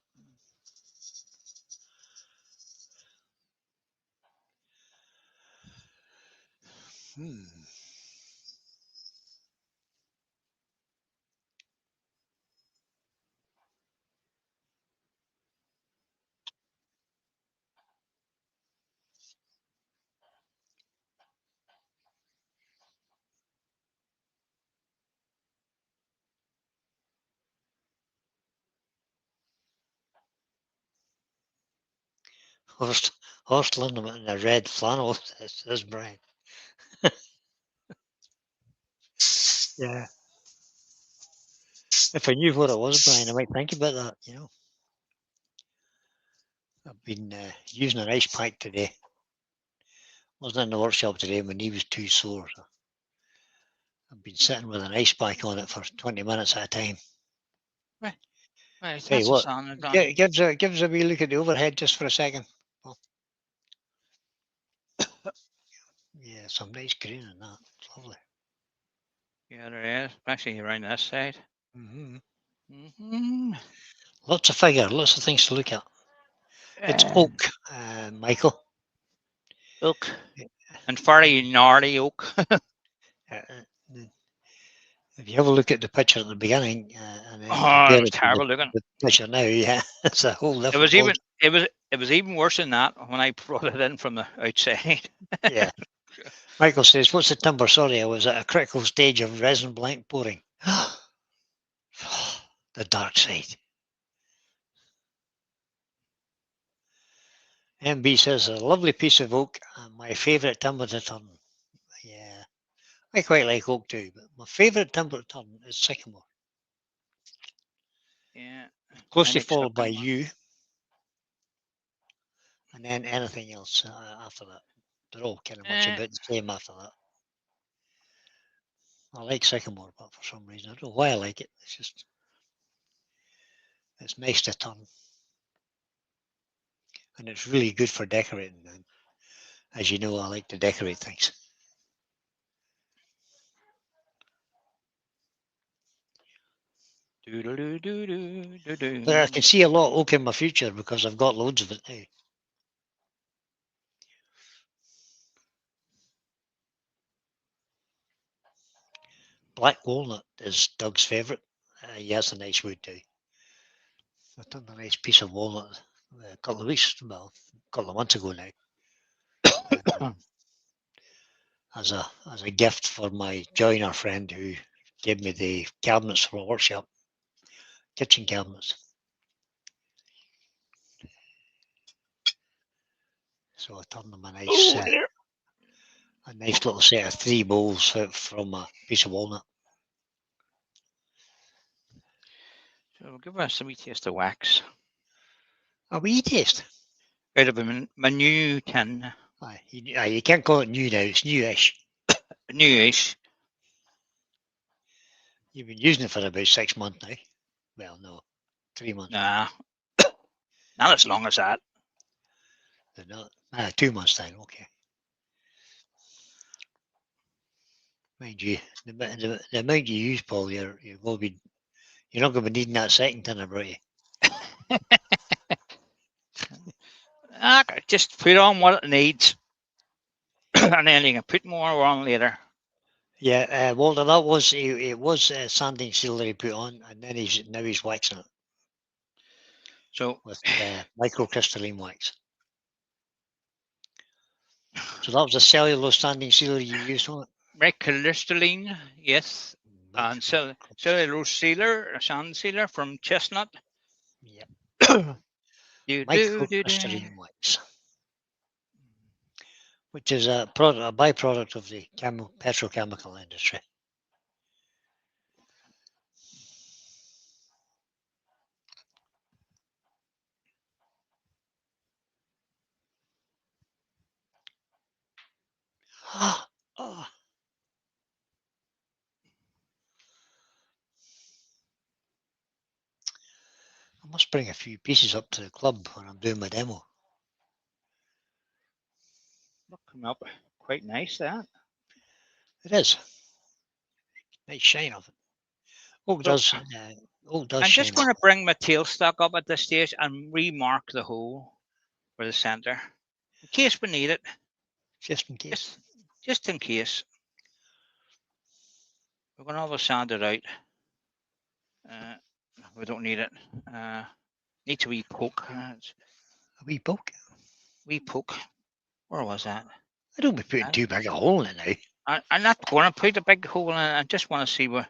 Speaker 2: Horse Lindman in a red flannel, says Brian. Yeah. If I knew what it was, Brian, I might think about that, you know. I've been using an ice pack today. Wasn't in the workshop today, my knee was too sore. So I've been sitting with an ice pack on it for 20 minutes at a time.
Speaker 3: Right,
Speaker 2: Tell you what, give us a wee look at the overhead just for a second. Oh. Yeah, some nice green in that. It's lovely.
Speaker 3: Yeah, there is, especially around this side.
Speaker 2: Lots of figure, lots of things to look at. It's oak, Michael.
Speaker 3: Oak. And very gnarly oak.
Speaker 2: If you have a look at the picture at the beginning and then
Speaker 3: it was terrible looking.
Speaker 2: The picture now, yeah, it's a whole different.
Speaker 3: It was even worse than that when I brought it in from the outside.
Speaker 2: Yeah. Michael says, "What's the timber? Sorry, I was at a critical stage of resin blank pouring." The dark side. MB says, "A lovely piece of oak and my favourite timber to turn." Yeah, I quite like oak too, but my favourite timber to turn is sycamore.
Speaker 3: Yeah.
Speaker 2: Closely followed by yew, and then anything else after that. They're all kind of much about the same after that. I like sycamore, but for some reason I don't know why I like it. It's just It's nice to turn. And it's really good for decorating. And as you know, I like to decorate things. But I can see a lot of oak in my future because I've got loads of it now. Black walnut is Doug's favourite. He has a nice wood too. I turned a nice piece of walnut a couple of weeks, well, a couple of months ago now. As a gift for my joiner friend who gave me the cabinets for a workshop, kitchen cabinets. So I turned them a nice little set of 3 bowls from a piece of walnut.
Speaker 3: So we'll give us a wee taste of wax.
Speaker 2: A wee taste.
Speaker 3: Out of my new tin.
Speaker 2: Aye, you can't call it new now, it's newish.
Speaker 3: Newish.
Speaker 2: You've been using it for about 6 months now. Well, no, 3 months.
Speaker 3: Nah. Not as long as that.
Speaker 2: They're not. 2 months time, okay. Mind you, the amount you use, Paul, you're not going to be needing that second tin about you.
Speaker 3: Just put on what it needs. And then you can put more on later.
Speaker 2: Yeah, Walter, that was it was sanding seal that he put on, and then now he's waxing it
Speaker 3: So
Speaker 2: with microcrystalline wax. So that was a cellulose sanding sealer you used on it.
Speaker 3: microcrystalline, yes. And cellulose sealer, a sand sealer from Chestnut.
Speaker 2: Yep. Microcrystalline wax, which is a byproduct of the petrochemical industry. Oh. I must bring a few pieces up to the club when I'm doing my demo.
Speaker 3: Looking up quite nice, that.
Speaker 2: It is. Nice shine of it. Oak does. Oak does.
Speaker 3: I'm just
Speaker 2: shine
Speaker 3: going
Speaker 2: up.
Speaker 3: to bring my tailstock up at this stage and remark the hole for the centre in case we need it.
Speaker 2: Just in case.
Speaker 3: Just in case. We're going to always sand it out. We don't need it. Needs a wee poke.
Speaker 2: A wee poke.
Speaker 3: Wee poke. Where was that?
Speaker 2: I don't be putting too big a hole in it now.
Speaker 3: I'm not going to put a big hole in it. I just want to see where.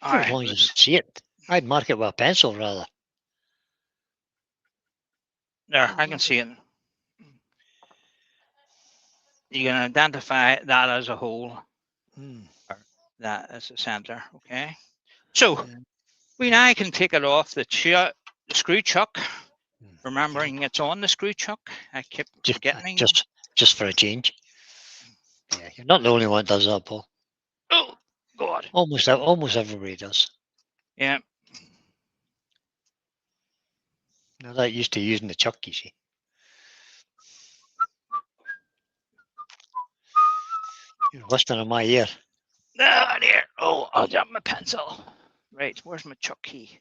Speaker 2: For as long as you see it. I'd mark it with a pencil rather.
Speaker 3: There, I can see it. You can identify that as a hole. Or that as a centre. Okay. So we now can take it off the screw chuck. Remembering it's on the screw chuck. I kept forgetting.
Speaker 2: Just for a change. Yeah, you're not the only one that does that, Paul.
Speaker 3: Oh God.
Speaker 2: Almost everybody does.
Speaker 3: Yeah.
Speaker 2: Now that used to using the chuck, you see. You're whispering in my ear.
Speaker 3: Ah, dear. Oh, I'll drop my pencil. Right, where's my chuck key?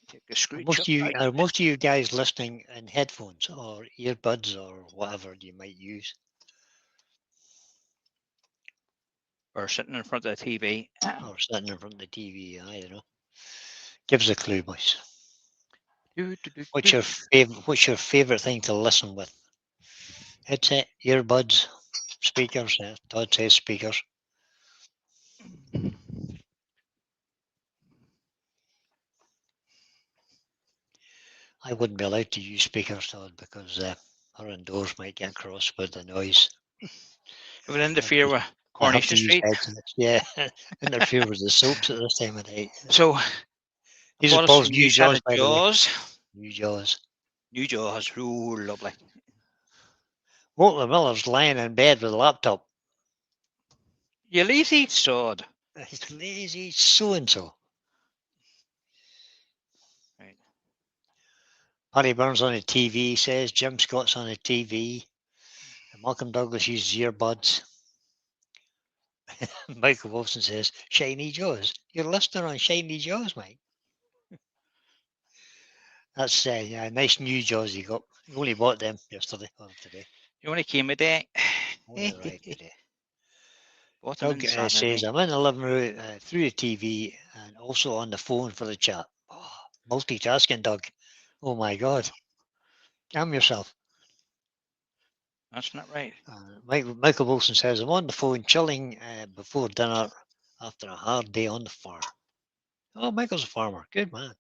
Speaker 3: Take a screw chuck out.
Speaker 2: Are most of you guys listening in headphones or earbuds or whatever you might use?
Speaker 3: Or sitting in front of the TV.
Speaker 2: Or sitting in front of the TV, I don't know. Give us a clue, boys. What's your favourite thing to listen with? Headset, earbuds, speakers. Todd says speakers. I wouldn't be allowed to use speakers, Todd, because our indoors might get cross with the noise.
Speaker 3: It would interfere with Coronation Street.
Speaker 2: Yeah, interfere with the soaps at this time of day.
Speaker 3: So,
Speaker 2: these are Paul's new Jaws, by the way.
Speaker 3: New Jaws. New Jaws. Oh, lovely.
Speaker 2: Walter Miller's lying in bed with a laptop.
Speaker 3: You lazy sod.
Speaker 2: It's lazy so and so.
Speaker 3: Right.
Speaker 2: Paddy Burns on the TV says Jim Scott's on the TV. And Malcolm Douglas uses earbuds. Michael Wilson says Shiny Jaws. You're listening on Shiny Jaws, Mike. That's yeah, nice new Jaws you got. You only bought them yesterday or today.
Speaker 3: You only came a day.
Speaker 2: Only arrived today.
Speaker 3: Bought them
Speaker 2: Doug
Speaker 3: in
Speaker 2: says
Speaker 3: Saturday.
Speaker 2: I'm in the living room through the TV and also on the phone for the chat. Oh, multitasking, Doug. Oh my God. Calm yourself.
Speaker 3: That's not right.
Speaker 2: Michael Wilson says I'm on the phone chilling before dinner after a hard day on the farm. Oh, Michael's a farmer. Good man.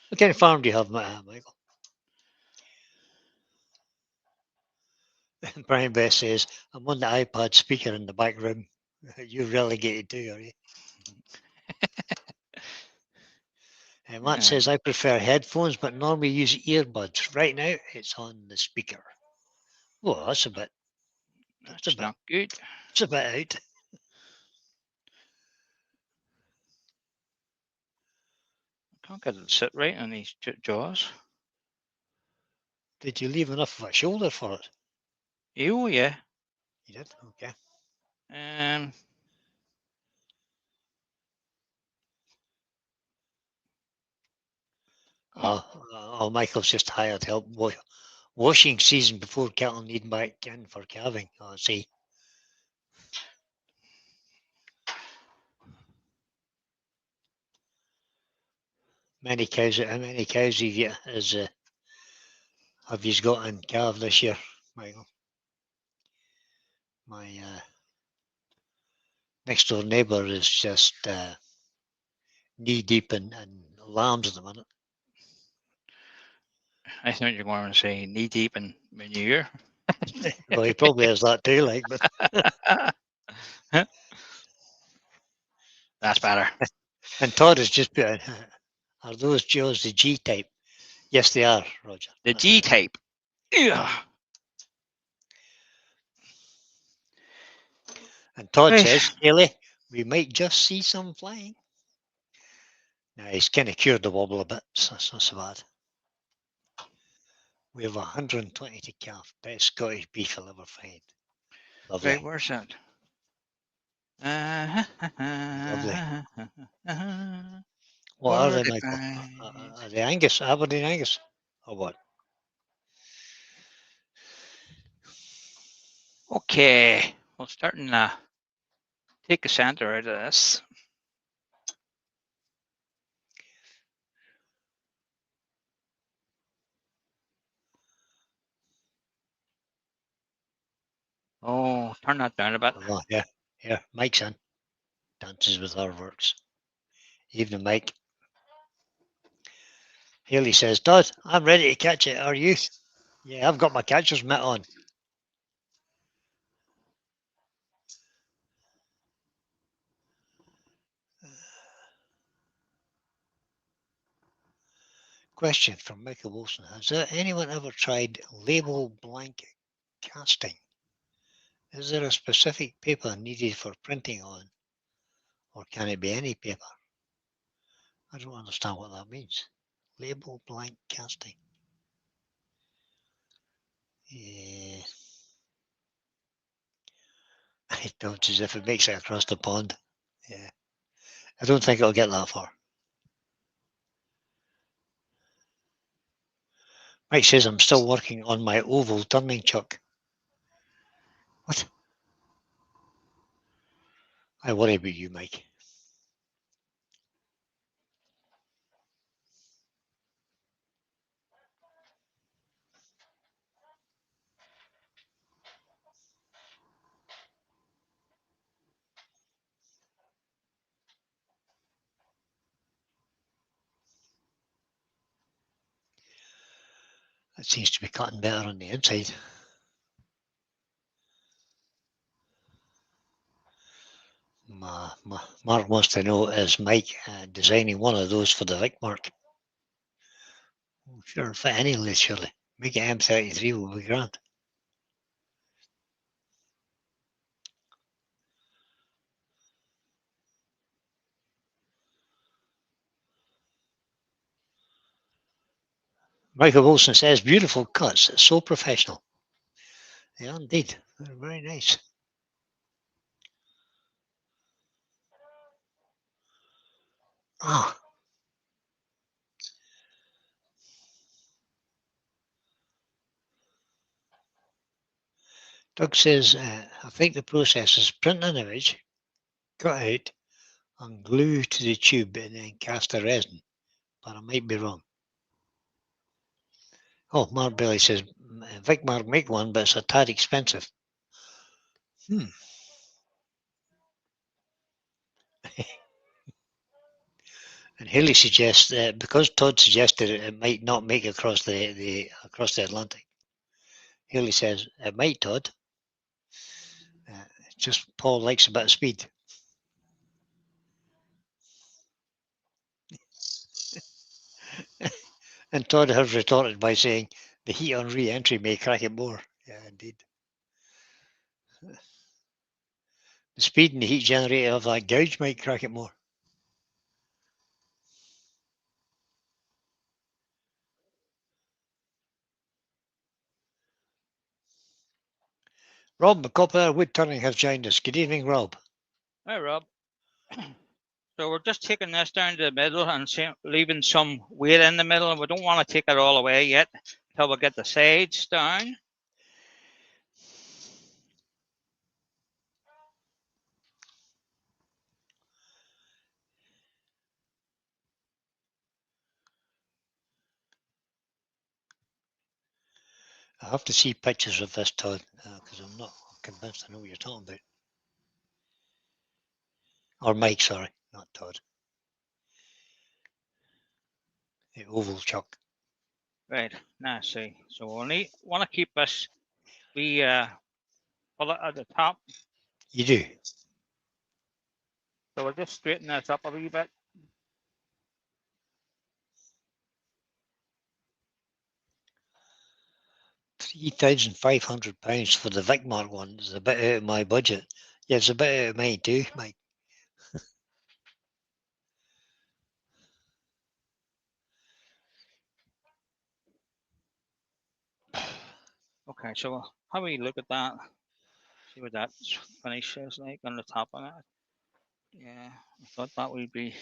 Speaker 2: What kind of farm do you have, Michael? Brian Best says, I'm on the iPad speaker in the back room. You're relegated too, are you? Matt says, I prefer headphones, but normally use earbuds. Right now, it's on the speaker. Oh, that's a bit.
Speaker 3: That's not good.
Speaker 2: It's a bit out.
Speaker 3: Can't get it to sit right on these jaws.
Speaker 2: Did you leave enough of a shoulder for it?
Speaker 3: Oh, yeah.
Speaker 2: You did? Okay. Michael's just hired help. Washing season before cattle need back in for calving. Oh, see. How many cows do you get have you got in calf this year, Michael? My next door neighbour is just knee deep in lambs at the minute.
Speaker 3: I thought you were going to say knee deep in manure.
Speaker 2: Well, he probably has that too, like, but
Speaker 3: That's better.
Speaker 2: and Todd has just put in, are those jaws the G type? Yes, they are, Roger.
Speaker 3: The
Speaker 2: That's
Speaker 3: G
Speaker 2: right.
Speaker 3: type. Yeah.
Speaker 2: And Todd
Speaker 3: Right.
Speaker 2: says, Haley, we might just see some flying. Now, he's kind of cured the wobble a bit, so it's not so bad. We have 120 to calf. Best Scottish beef I'll ever find. Lovely.
Speaker 3: Right, where's that?
Speaker 2: What are they, Michael? Are they Angus, Aberdeen Angus, or what?
Speaker 3: Okay, we'll start and take the center out of this. Oh, turn that down a bit.
Speaker 2: Oh, yeah, here, Mike's in. Dances with our works. Evening, Mike. Haley says, Todd, I'm ready to catch it. Are you? Yeah, I've got my catcher's mitt on. Question from Michael Wilson. Has anyone ever tried label blank casting? Is there a specific paper needed for printing on? Or can it be any paper? I don't understand what that means. Label blank casting. Yeah. It don't as if it makes it across the pond. Yeah. I don't think it'll get that far. Mike says I'm still working on my oval turning chuck. What? I worry about you, Mike. It seems to be cutting better on the inside. Mark wants to know, is Mike designing one of those for the Vic Mark? Oh, sure, fit any list, surely. Make it M33 will be grand. Michael Wilson says, beautiful cuts, so professional. Yeah, indeed. They're very nice. Ah. Doug says, I think the process is print an image, cut out, and glue to the tube and then cast a resin. But I might be wrong. Oh, Mark Bailey says, Vic Mark make one, but it's a tad expensive. And Haley suggests that because Todd suggested it might not make across the Atlantic. Haley says it might, Todd. Just Paul likes a bit of speed. And Todd has retorted by saying the heat on re-entry may crack it more. Yeah, indeed. The speed and the heat generated of that gouge might crack it more. Rob McCopper, wood turning, has joined us. Good evening, Rob.
Speaker 3: Hi, Rob. So we're just taking this down to the middle and leaving some weight in the middle, and we don't want to take it all away yet until we get the sides down.
Speaker 2: I have to see pictures of this, Todd, because I'm not convinced I know what you're talking about. Or Mike, sorry, not Todd. The oval chuck.
Speaker 3: Right, now see. So we'll want to keep this pull it at the top.
Speaker 2: You do.
Speaker 3: So we'll just straighten this up a wee bit.
Speaker 2: £3,500 for the Vicmar one is a bit out of my budget. Yeah, it's a bit out of mine too, Mike.
Speaker 3: Okay, so we'll have a look at that. See what that finish is like on the top of it. Yeah, I thought that would be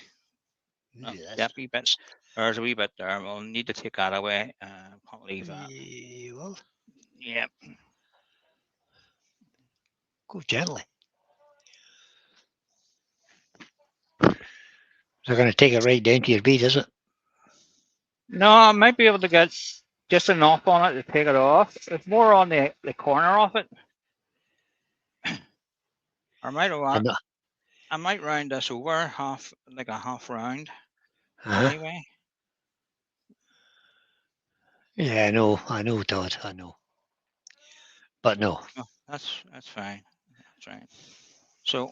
Speaker 3: that wee bit. There's a wee bit there. We'll need to take that away. Can't leave that.
Speaker 2: Well,
Speaker 3: Yeah.
Speaker 2: go gently. They're going to take it right down to your bead, is it?
Speaker 3: No, I might be able to get just enough on it to take it off. It's more on the corner of it. I might round this over half, like a half round. Anyway.
Speaker 2: Yeah, I know, Todd, I know. But no.
Speaker 3: Oh, that's fine. That's right. So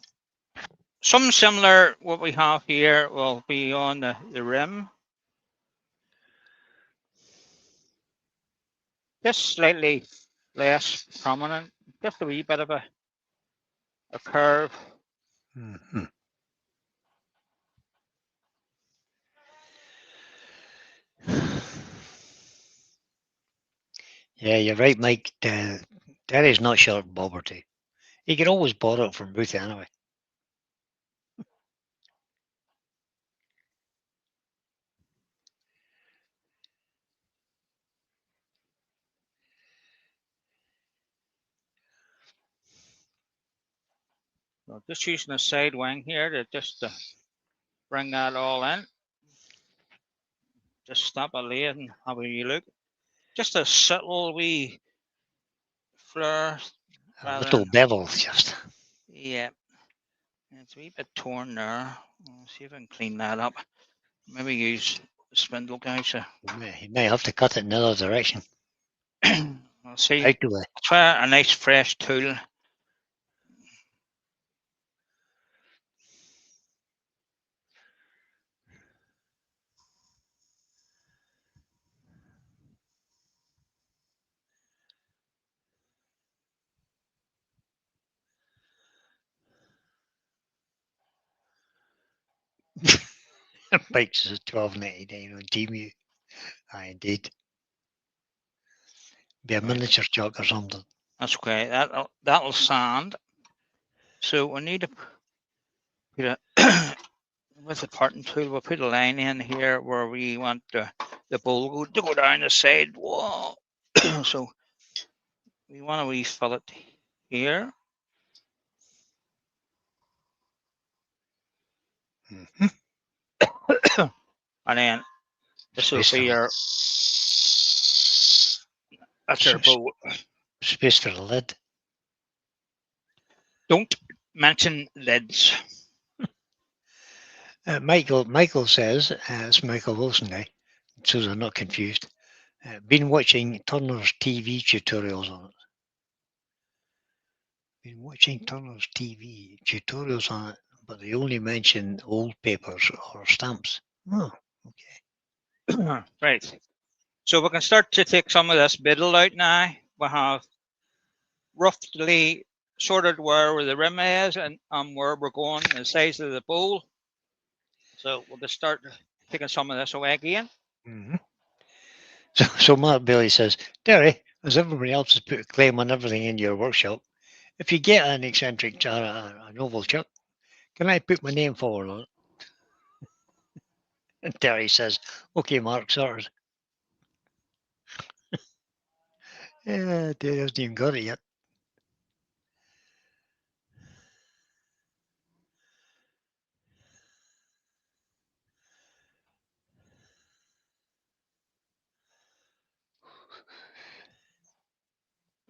Speaker 3: something similar what we have here will be on the rim. Just slightly less prominent, just a wee bit of a curve.
Speaker 2: Mm-hmm. Yeah, you're right, Mike. Terry's not short Bobberty. He can always borrow it from Ruth anyway.
Speaker 3: So just using the side wing here to bring that all in. Just stop a lathe and have a wee look. Just a subtle wee flare.
Speaker 2: A little bevel, just.
Speaker 3: Yeah. It's a wee bit torn there. I'll see if I can clean that up. Maybe use the spindle gouge.
Speaker 2: You may have to cut it in the other direction.
Speaker 3: I'll see.
Speaker 2: Out the way.
Speaker 3: Try a nice fresh tool.
Speaker 2: Bikes is $12.99 on Temu. Indeed. Be a
Speaker 3: Right.
Speaker 2: miniature chuck or something.
Speaker 3: That's okay. That'll sand. So we need to put a with the parting tool. We'll put a line in here where we want the bowl to go down the side wall. So we want a wee fillet here.
Speaker 2: Mhm.
Speaker 3: And then this will
Speaker 2: Space
Speaker 3: be
Speaker 2: for,
Speaker 3: our that's our
Speaker 2: s-
Speaker 3: bowl.
Speaker 2: space for the lid.
Speaker 3: Don't mention lids.
Speaker 2: Michael says, it's Michael Wilson now, so they're not confused. Been watching Turner's TV tutorials on it. Been watching Turner's TV tutorials on it, but they only mention old papers or stamps. Oh, okay.
Speaker 3: Right. So we can start to take some of this middle out now. We have roughly sorted where the rim is and where we're going, the size of the bowl. So we'll just start taking some of this away again.
Speaker 2: Mm-hmm. So Mark Bailey says, Derry, as everybody else has put a claim on everything in your workshop, if you get an eccentric an oval chuck, can I put my name forward on it? And Terry says, okay, Mark, sorted. Yeah, Terry hasn't even got it yet.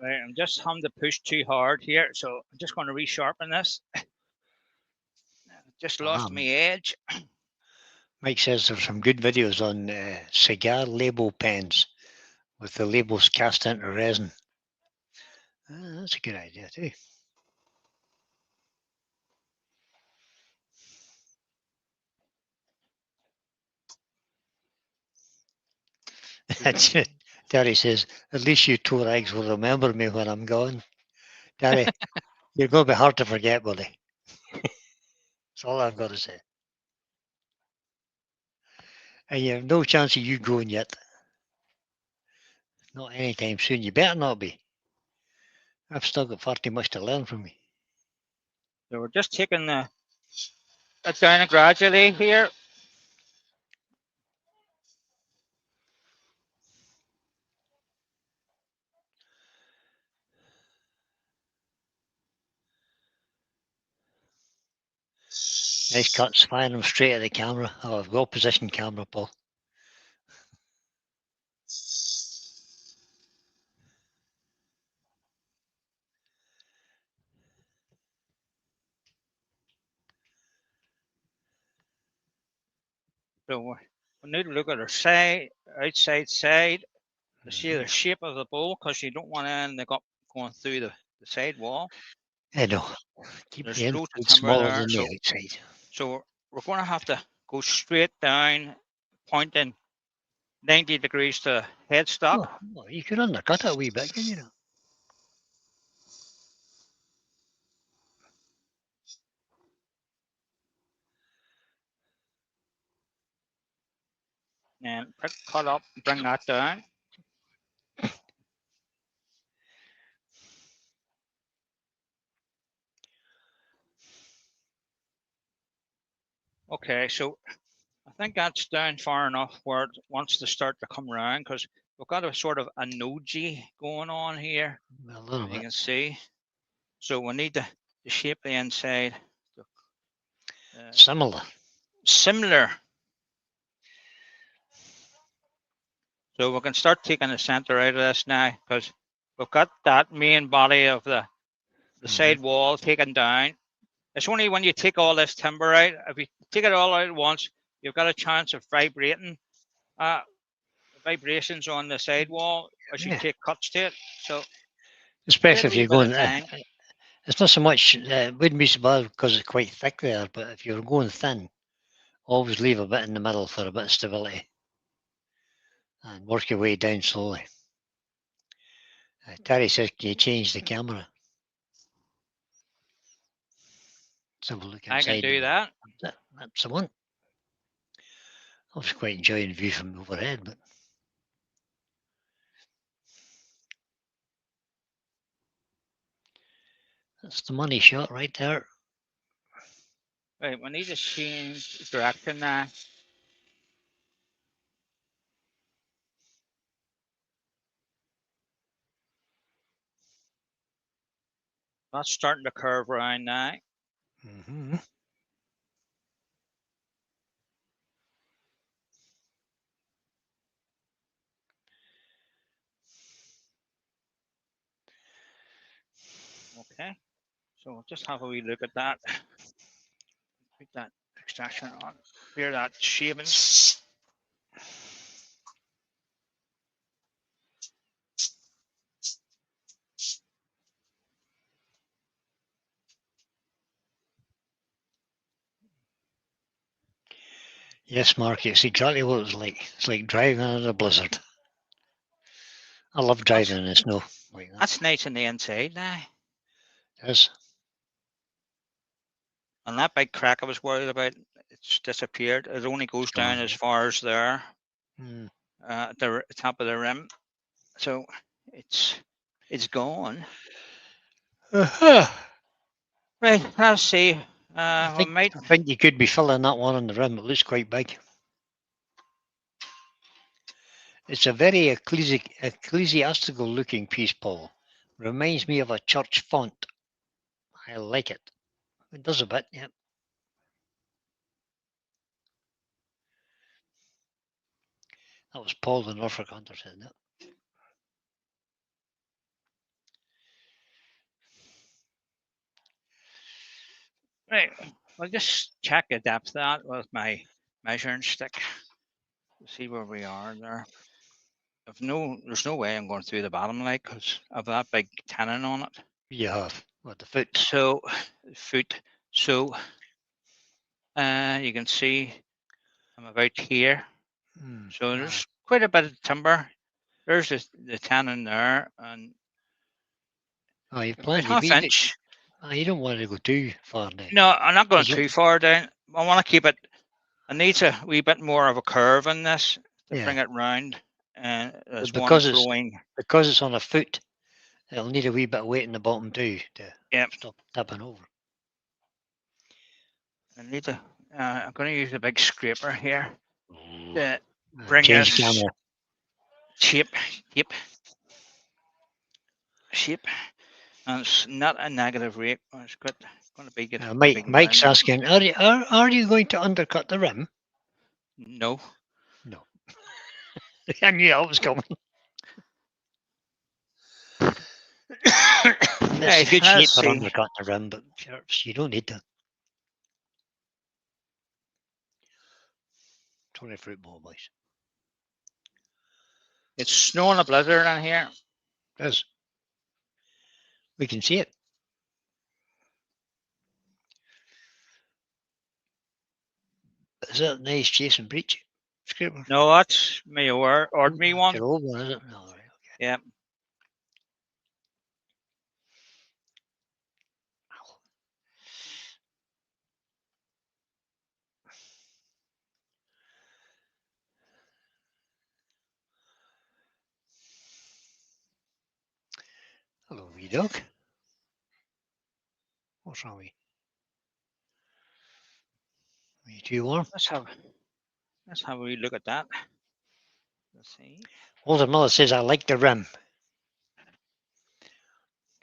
Speaker 3: Right, I'm just having to push too hard here, so I'm just going to resharpen this. Just lost my edge.
Speaker 2: Mike says there's some good videos on cigar label pens with the labels cast into resin. That's a good idea too. Terry says, at least you two eggs will remember me when I'm gone. Terry, you're going to be hard to forget, buddy. That's all I've got to say. And you have no chance of you going yet. Not anytime soon. You better not be. I've still got far too much to learn from you.
Speaker 3: So we're just taking it down gradually here.
Speaker 2: Nice cuts, firing them straight at the camera. Oh, I've well positioned camera, Paul.
Speaker 3: So we need to look at our side, outside side, to see the shape of the bowl, because you don't want to end up going through the side wall.
Speaker 2: I know. Keep
Speaker 3: There's
Speaker 2: the
Speaker 3: loads of
Speaker 2: inside
Speaker 3: timber
Speaker 2: smaller
Speaker 3: there,
Speaker 2: than
Speaker 3: so
Speaker 2: the outside.
Speaker 3: so we're going to have to go straight down, pointing 90 degrees to headstock.
Speaker 2: Oh, well, you could undercut it a wee bit, can you know?
Speaker 3: And cut up, bring that down. Okay, so I think that's down far enough where it wants to start to come around, because we've got a sort of a noji going on here,
Speaker 2: A little
Speaker 3: you
Speaker 2: bit.
Speaker 3: can see. So we need to shape the inside
Speaker 2: Similar.
Speaker 3: similar. So we can start taking the center out of this now, because we've got that main body of the side wall taken down. It's only when you take all this timber out, if you take it all out at once, you've got a chance of vibrating, vibrations on the side wall as you
Speaker 2: Yeah.
Speaker 3: take cuts to it. So
Speaker 2: Especially if
Speaker 3: wee
Speaker 2: you're
Speaker 3: bit of
Speaker 2: going.
Speaker 3: time.
Speaker 2: It's not so much. It wouldn't be so bad because it's quite thick there. But if you're going thin, always leave a bit in the middle for a bit of stability, and work your way down slowly. Terry says, "Can you change the camera?" Let's have a look inside.
Speaker 3: I can do that.
Speaker 2: That's the one. I was quite enjoying the view from overhead, but That's the money shot right there.
Speaker 3: Right, we need to change direction now. That's starting to curve around now.
Speaker 2: Mm-hmm.
Speaker 3: Okay, so we'll just have a wee look at that. Put that extraction on. Clear that shavings.
Speaker 2: Yes, Mark, it's exactly what it's like. It's like driving in a blizzard. I love driving in the snow like that.
Speaker 3: That's nice on the inside now.
Speaker 2: Yes.
Speaker 3: And that big crack I was worried about, it's disappeared. It only goes down
Speaker 2: gone,
Speaker 3: as
Speaker 2: yeah.
Speaker 3: far as there,
Speaker 2: Mm.
Speaker 3: at the top of the rim. So it's gone.
Speaker 2: Uh-huh.
Speaker 3: Right, let's see.
Speaker 2: I
Speaker 3: We might.
Speaker 2: think you could be filling that one on the rim. It looks quite big. It's a very ecclesiastical looking piece, Paul. Reminds me of a church font. I like it. It does a bit, yeah. That was Paul the Norfolk Hunter said that.
Speaker 3: Right, I'll just check the depth of that with my measuring stick to see where we are there. There's no way I'm going through the bottom like because of that big tenon on it.
Speaker 2: You have. What, the foot?
Speaker 3: So, foot. So, you can see I'm about here.
Speaker 2: Mm.
Speaker 3: So there's quite a bit of timber. There's the tenon there, and
Speaker 2: Oh, you've
Speaker 3: about
Speaker 2: planned.
Speaker 3: half inch.
Speaker 2: You don't want to go too far down.
Speaker 3: No, I'm not going
Speaker 2: Is it-
Speaker 3: too far down. I want to keep it. I need a wee bit more of a curve in this to
Speaker 2: Yeah.
Speaker 3: bring it round. And there's one
Speaker 2: because it's-
Speaker 3: flowing.
Speaker 2: Because it's on a foot, it'll need a wee bit of weight in the bottom too to
Speaker 3: Yep.
Speaker 2: stop tipping over.
Speaker 3: I need to. I'm going to use a big scraper here to
Speaker 2: Bring
Speaker 3: bring
Speaker 2: Change
Speaker 3: this
Speaker 2: camera.
Speaker 3: shape, and it's not a negative rate. It's going to be good.
Speaker 2: Mike's asking, are you going to undercut the rim?
Speaker 3: No.
Speaker 2: No. I knew that was coming. It's a good shape for undercutting the rim, but you don't need to. 20 football, boys.
Speaker 3: It's snowing a blizzard in here.
Speaker 2: It is. We can see it. Is that a nice Jason Breach scraper?
Speaker 3: No, that's my ordinary one.
Speaker 2: Your old one, is it? No, right, okay.
Speaker 3: Yeah.
Speaker 2: Hello, wee dog. What's wrong with you? Are you too warm?
Speaker 3: Let's have a wee look at that. Let's see.
Speaker 2: Older mother says I like the rim.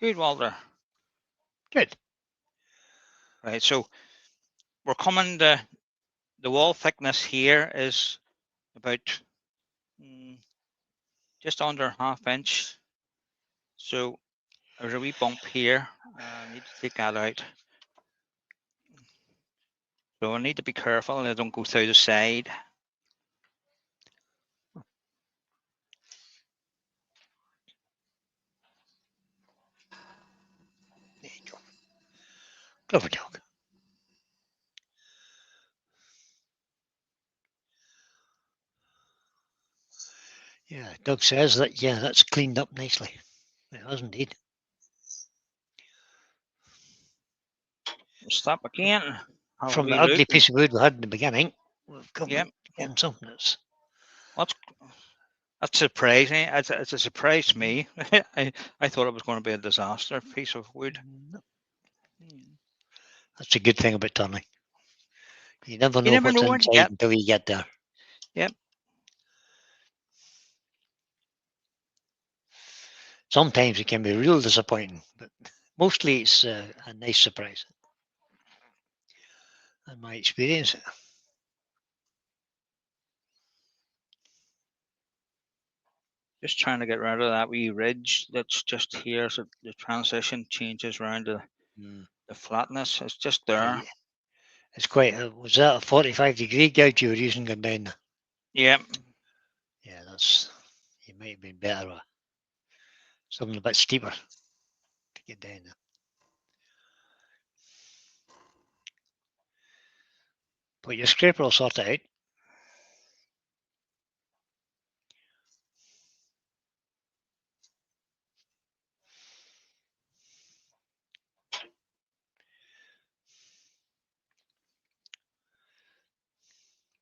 Speaker 3: Good, Walter.
Speaker 2: Good.
Speaker 3: Right, so we're coming the wall thickness here is about just under ½ inch. So there's a wee bump here. I need to take that out. So I need to be careful I don't go through the side.
Speaker 2: There you go. Clever dog. Yeah, Doug says that, yeah, that's cleaned up nicely. It has indeed.
Speaker 3: Stop again.
Speaker 2: From the ugly piece of wood we had in the beginning, we've got
Speaker 3: Yep.
Speaker 2: something that's...
Speaker 3: That's surprising. It's a surprise to me. I thought it was going to be a disaster piece of wood.
Speaker 2: No, That's a good thing about turning. You never know
Speaker 3: never
Speaker 2: what's
Speaker 3: know when to
Speaker 2: inside
Speaker 3: get.
Speaker 2: until you get there.
Speaker 3: Yep.
Speaker 2: Sometimes it can be real disappointing, but mostly it's a nice surprise. In my experience.
Speaker 3: Just trying to get rid of that wee ridge that's just here, so the transition changes around to the flatness. It's just there.
Speaker 2: Yeah. It's quite. Was that a 45-degree gouge you were using going down there?
Speaker 3: Yep.
Speaker 2: Yeah, that's. You might have been better with something a bit steeper to get down there. But your scraper will sort it out.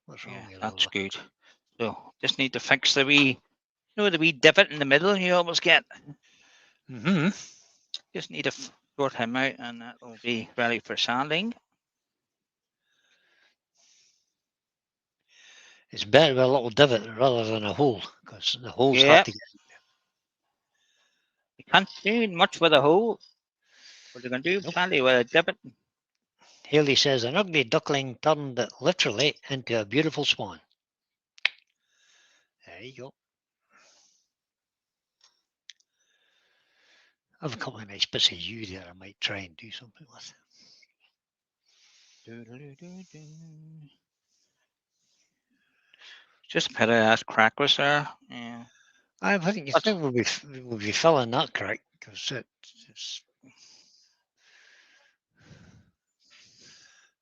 Speaker 2: What's wrong
Speaker 3: Yeah,
Speaker 2: with your
Speaker 3: that's
Speaker 2: Oliver?
Speaker 3: good. So just need to fix the wee, the wee divot in the middle you always get.
Speaker 2: Mm-hmm.
Speaker 3: Just need to sort him out, and that will be ready for sanding.
Speaker 2: It's better with a little divot rather than a hole, because the hole's
Speaker 3: Yeah.
Speaker 2: hard to get.
Speaker 3: You can't do much with a hole, but you can do
Speaker 2: Nope.
Speaker 3: plenty with a divot.
Speaker 2: Haley says an ugly duckling turned literally into a beautiful swan. There you go. I have a couple of nice bits of you there I might try and do something with.
Speaker 3: Just a bit of that crack was there. Yeah.
Speaker 2: I think we'll be filling that crack because it's.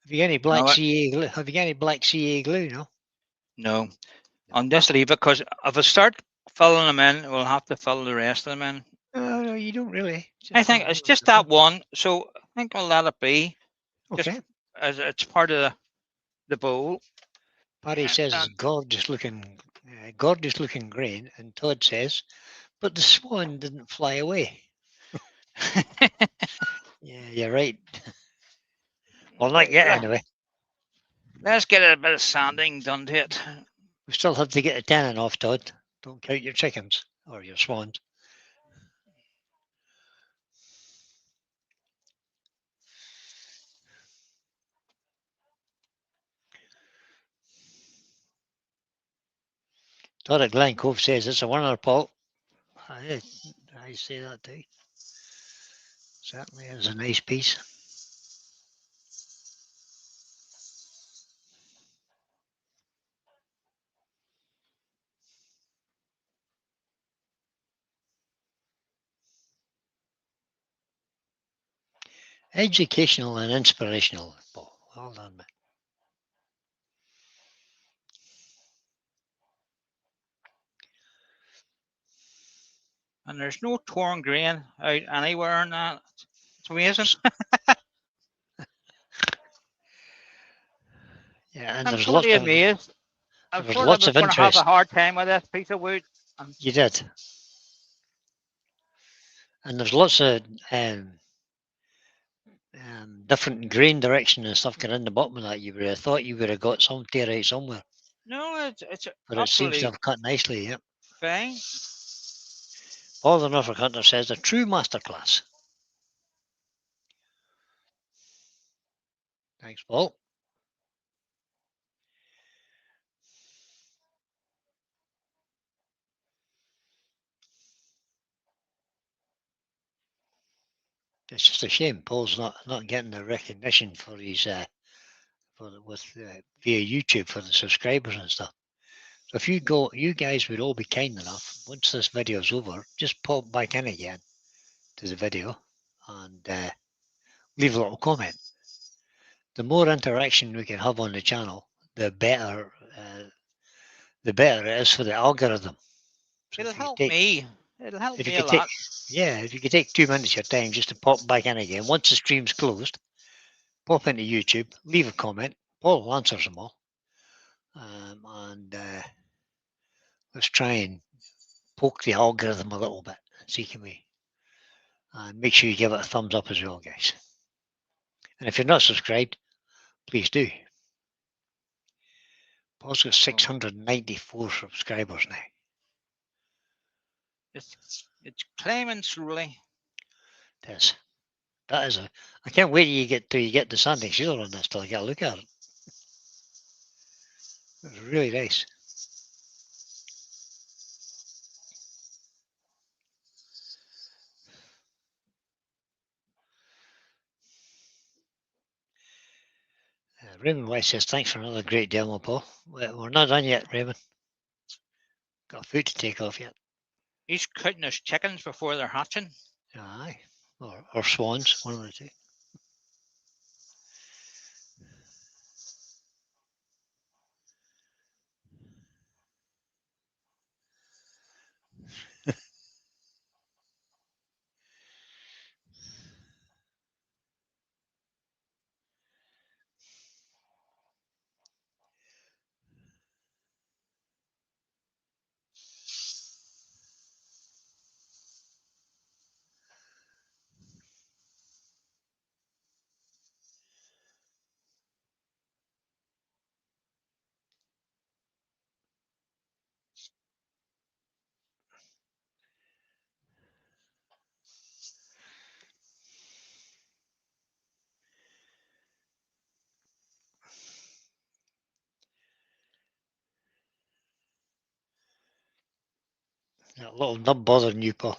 Speaker 2: Have you got any black
Speaker 3: No,
Speaker 2: CA glue? Have you got any black CA glue? No.
Speaker 3: no. I'll just leave it because if I start filling them in, we'll have to fill the rest of them in.
Speaker 2: No, you don't really.
Speaker 3: I think it's just that one, so I think I'll let it be.
Speaker 2: Okay.
Speaker 3: Just as it's part of the bowl.
Speaker 2: Paddy says it's gorgeous looking grain, and Todd says, but the swan didn't fly away. Yeah, you're right. Well, not yet anyway.
Speaker 3: Let's get a bit of sanding done to it.
Speaker 2: We still have to get the tannin off, Todd. Don't count your chickens or your swans. Todd at Glen Cove says it's a winner, Paul. I say that too. Certainly is a nice piece. Educational and inspirational, Paul. Well done, man.
Speaker 3: And there's no torn grain out anywhere in that. It's amazing.
Speaker 2: Yeah, and
Speaker 3: I'm
Speaker 2: there's
Speaker 3: totally
Speaker 2: lots of
Speaker 3: amazed. I
Speaker 2: there's
Speaker 3: thought I
Speaker 2: lots
Speaker 3: was
Speaker 2: of
Speaker 3: going to have
Speaker 2: interest.
Speaker 3: a hard time with this piece of wood.
Speaker 2: You did. And there's lots of different grain direction and stuff getting in the bottom of that. You would have thought you would have got some tear out somewhere.
Speaker 3: No, it's
Speaker 2: But it seems to have cut nicely, yep.
Speaker 3: fine.
Speaker 2: Paul the Norfolk Hunter says a true masterclass. Thanks, Paul. It's just a shame Paul's not getting the recognition for his via YouTube for the subscribers and stuff. So if you guys would all be kind enough, once this video is over, just pop back in again to the video and leave a little comment. The more interaction we can have on the channel, the better it is for the algorithm. So
Speaker 3: It'll help me. It'll help me a lot.
Speaker 2: Yeah, if you could take 2 minutes of your time just to pop back in again, once the stream's closed, pop into YouTube, leave a comment. Paul answers them all. And let's try and poke the algorithm a little bit and see can we. And make sure you give it a thumbs up as well, guys. And if you're not subscribed, please do. Paul's got 694 subscribers now.
Speaker 3: It's climbing slowly.
Speaker 2: It is. That is a. I can't wait till you get the sanding sealer on this till I get a look at it. It's really nice. Raymond White says, thanks for another great demo, Paul. We're not done yet, Raymond. Got food to take off yet.
Speaker 3: He's counting his chickens before they're hatching.
Speaker 2: Aye. Or swans, one of the two. That little nub bothering you, Paul.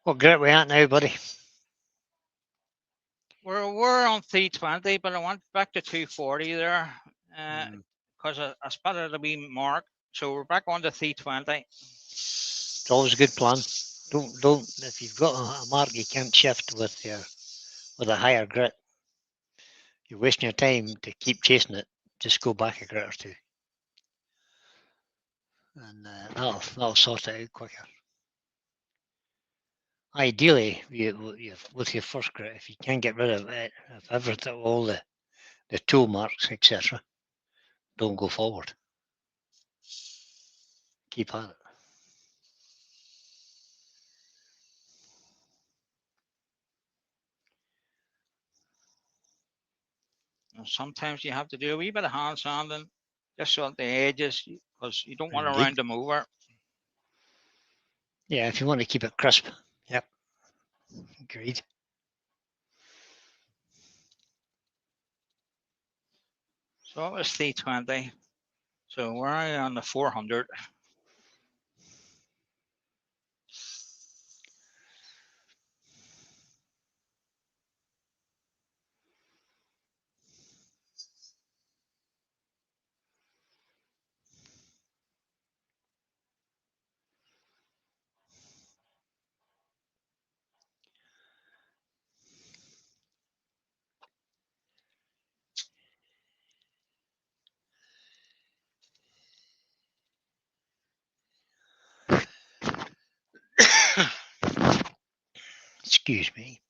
Speaker 2: What grit we at now, buddy?
Speaker 3: We're on 320, but I went back to 240 there because I spotted a wee mark. So we're back on to 320.
Speaker 2: It's always a good plan. Don't. If you've got a mark you can't shift with a higher grit, you're wasting your time to keep chasing it. Just go back a grit or two, and that'll sort it out quicker. Ideally, with your first grit, if you can get rid of it, of everything, all the tool marks, etc., don't go forward. Keep at it.
Speaker 3: And sometimes you have to do a wee bit of hand sanding just so at the edges because you don't want to
Speaker 2: Indeed.
Speaker 3: round them over.
Speaker 2: Yeah, if you want to keep it crisp. Yep. Agreed.
Speaker 3: So it was 320. So we're on the 400.
Speaker 2: Excuse me.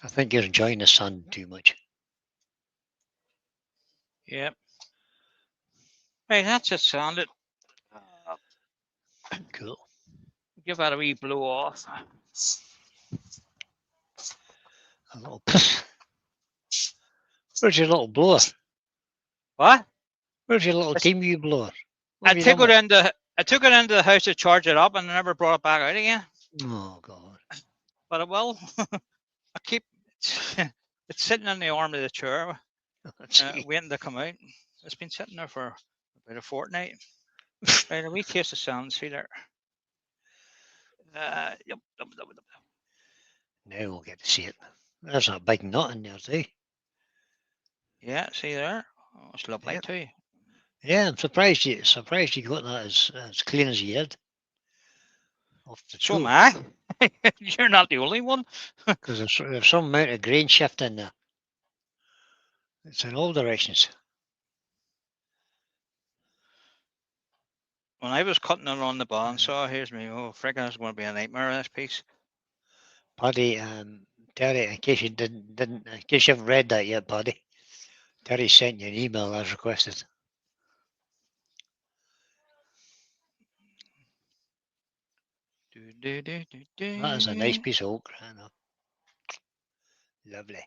Speaker 2: I think you're enjoying the sun too much.
Speaker 3: Yep. Right, that's it sanded.
Speaker 2: Cool.
Speaker 3: Give that a wee blow off.
Speaker 2: A little. Where's your little blower?
Speaker 3: What?
Speaker 2: Where's your little team view blower? What
Speaker 3: I
Speaker 2: have you
Speaker 3: took
Speaker 2: done
Speaker 3: it
Speaker 2: with
Speaker 3: into the house to charge it up and I never brought it back out again.
Speaker 2: Oh God.
Speaker 3: But I will. I keep it's sitting in the arm of the chair, waiting to come out. It's been sitting there for about a fortnight. Right, a wee taste of sound, see there. Yep.
Speaker 2: Now we'll get to see it. There's a big nut in there too.
Speaker 3: Yeah, see there. Oh, it's lovely
Speaker 2: Yep.
Speaker 3: too.
Speaker 2: Yeah, I'm surprised you got that as clean as you did. Off the
Speaker 3: So
Speaker 2: tool.
Speaker 3: am I. You're not the only one.
Speaker 2: Because there's some amount of grain shift in there. It's in all directions.
Speaker 3: When I was cutting it on the bandsaw, here's me. Oh, freaking, it's going to be a nightmare, this piece.
Speaker 2: Paddy, Terry, in case you in case you haven't read that yet, buddy, Terry sent you an email as requested. That is a nice piece of oak, I know. Lovely.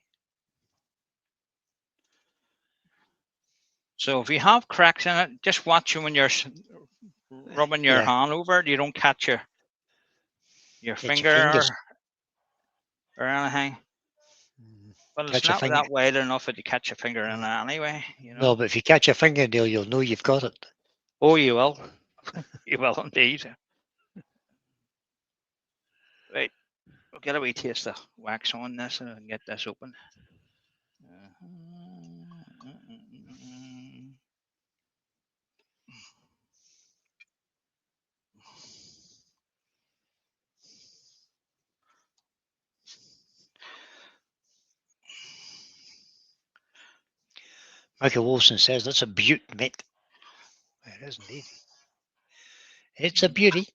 Speaker 3: So if you have cracks in it, just watch when you're rubbing your
Speaker 2: Yeah.
Speaker 3: hand over it. You don't catch your
Speaker 2: Get
Speaker 3: finger
Speaker 2: your fingers.
Speaker 3: or anything. But it's
Speaker 2: Catch your
Speaker 3: not
Speaker 2: finger.
Speaker 3: that wide enough that you catch your finger in it anyway. You know.
Speaker 2: No, but if you catch a fingernail, you'll know you've got it.
Speaker 3: Oh, you will. You will indeed. Right. We'll get a wee taste of wax on this and get this open.
Speaker 2: Michael Wilson says that's a beaut, mate. It is indeed. It's a beauty.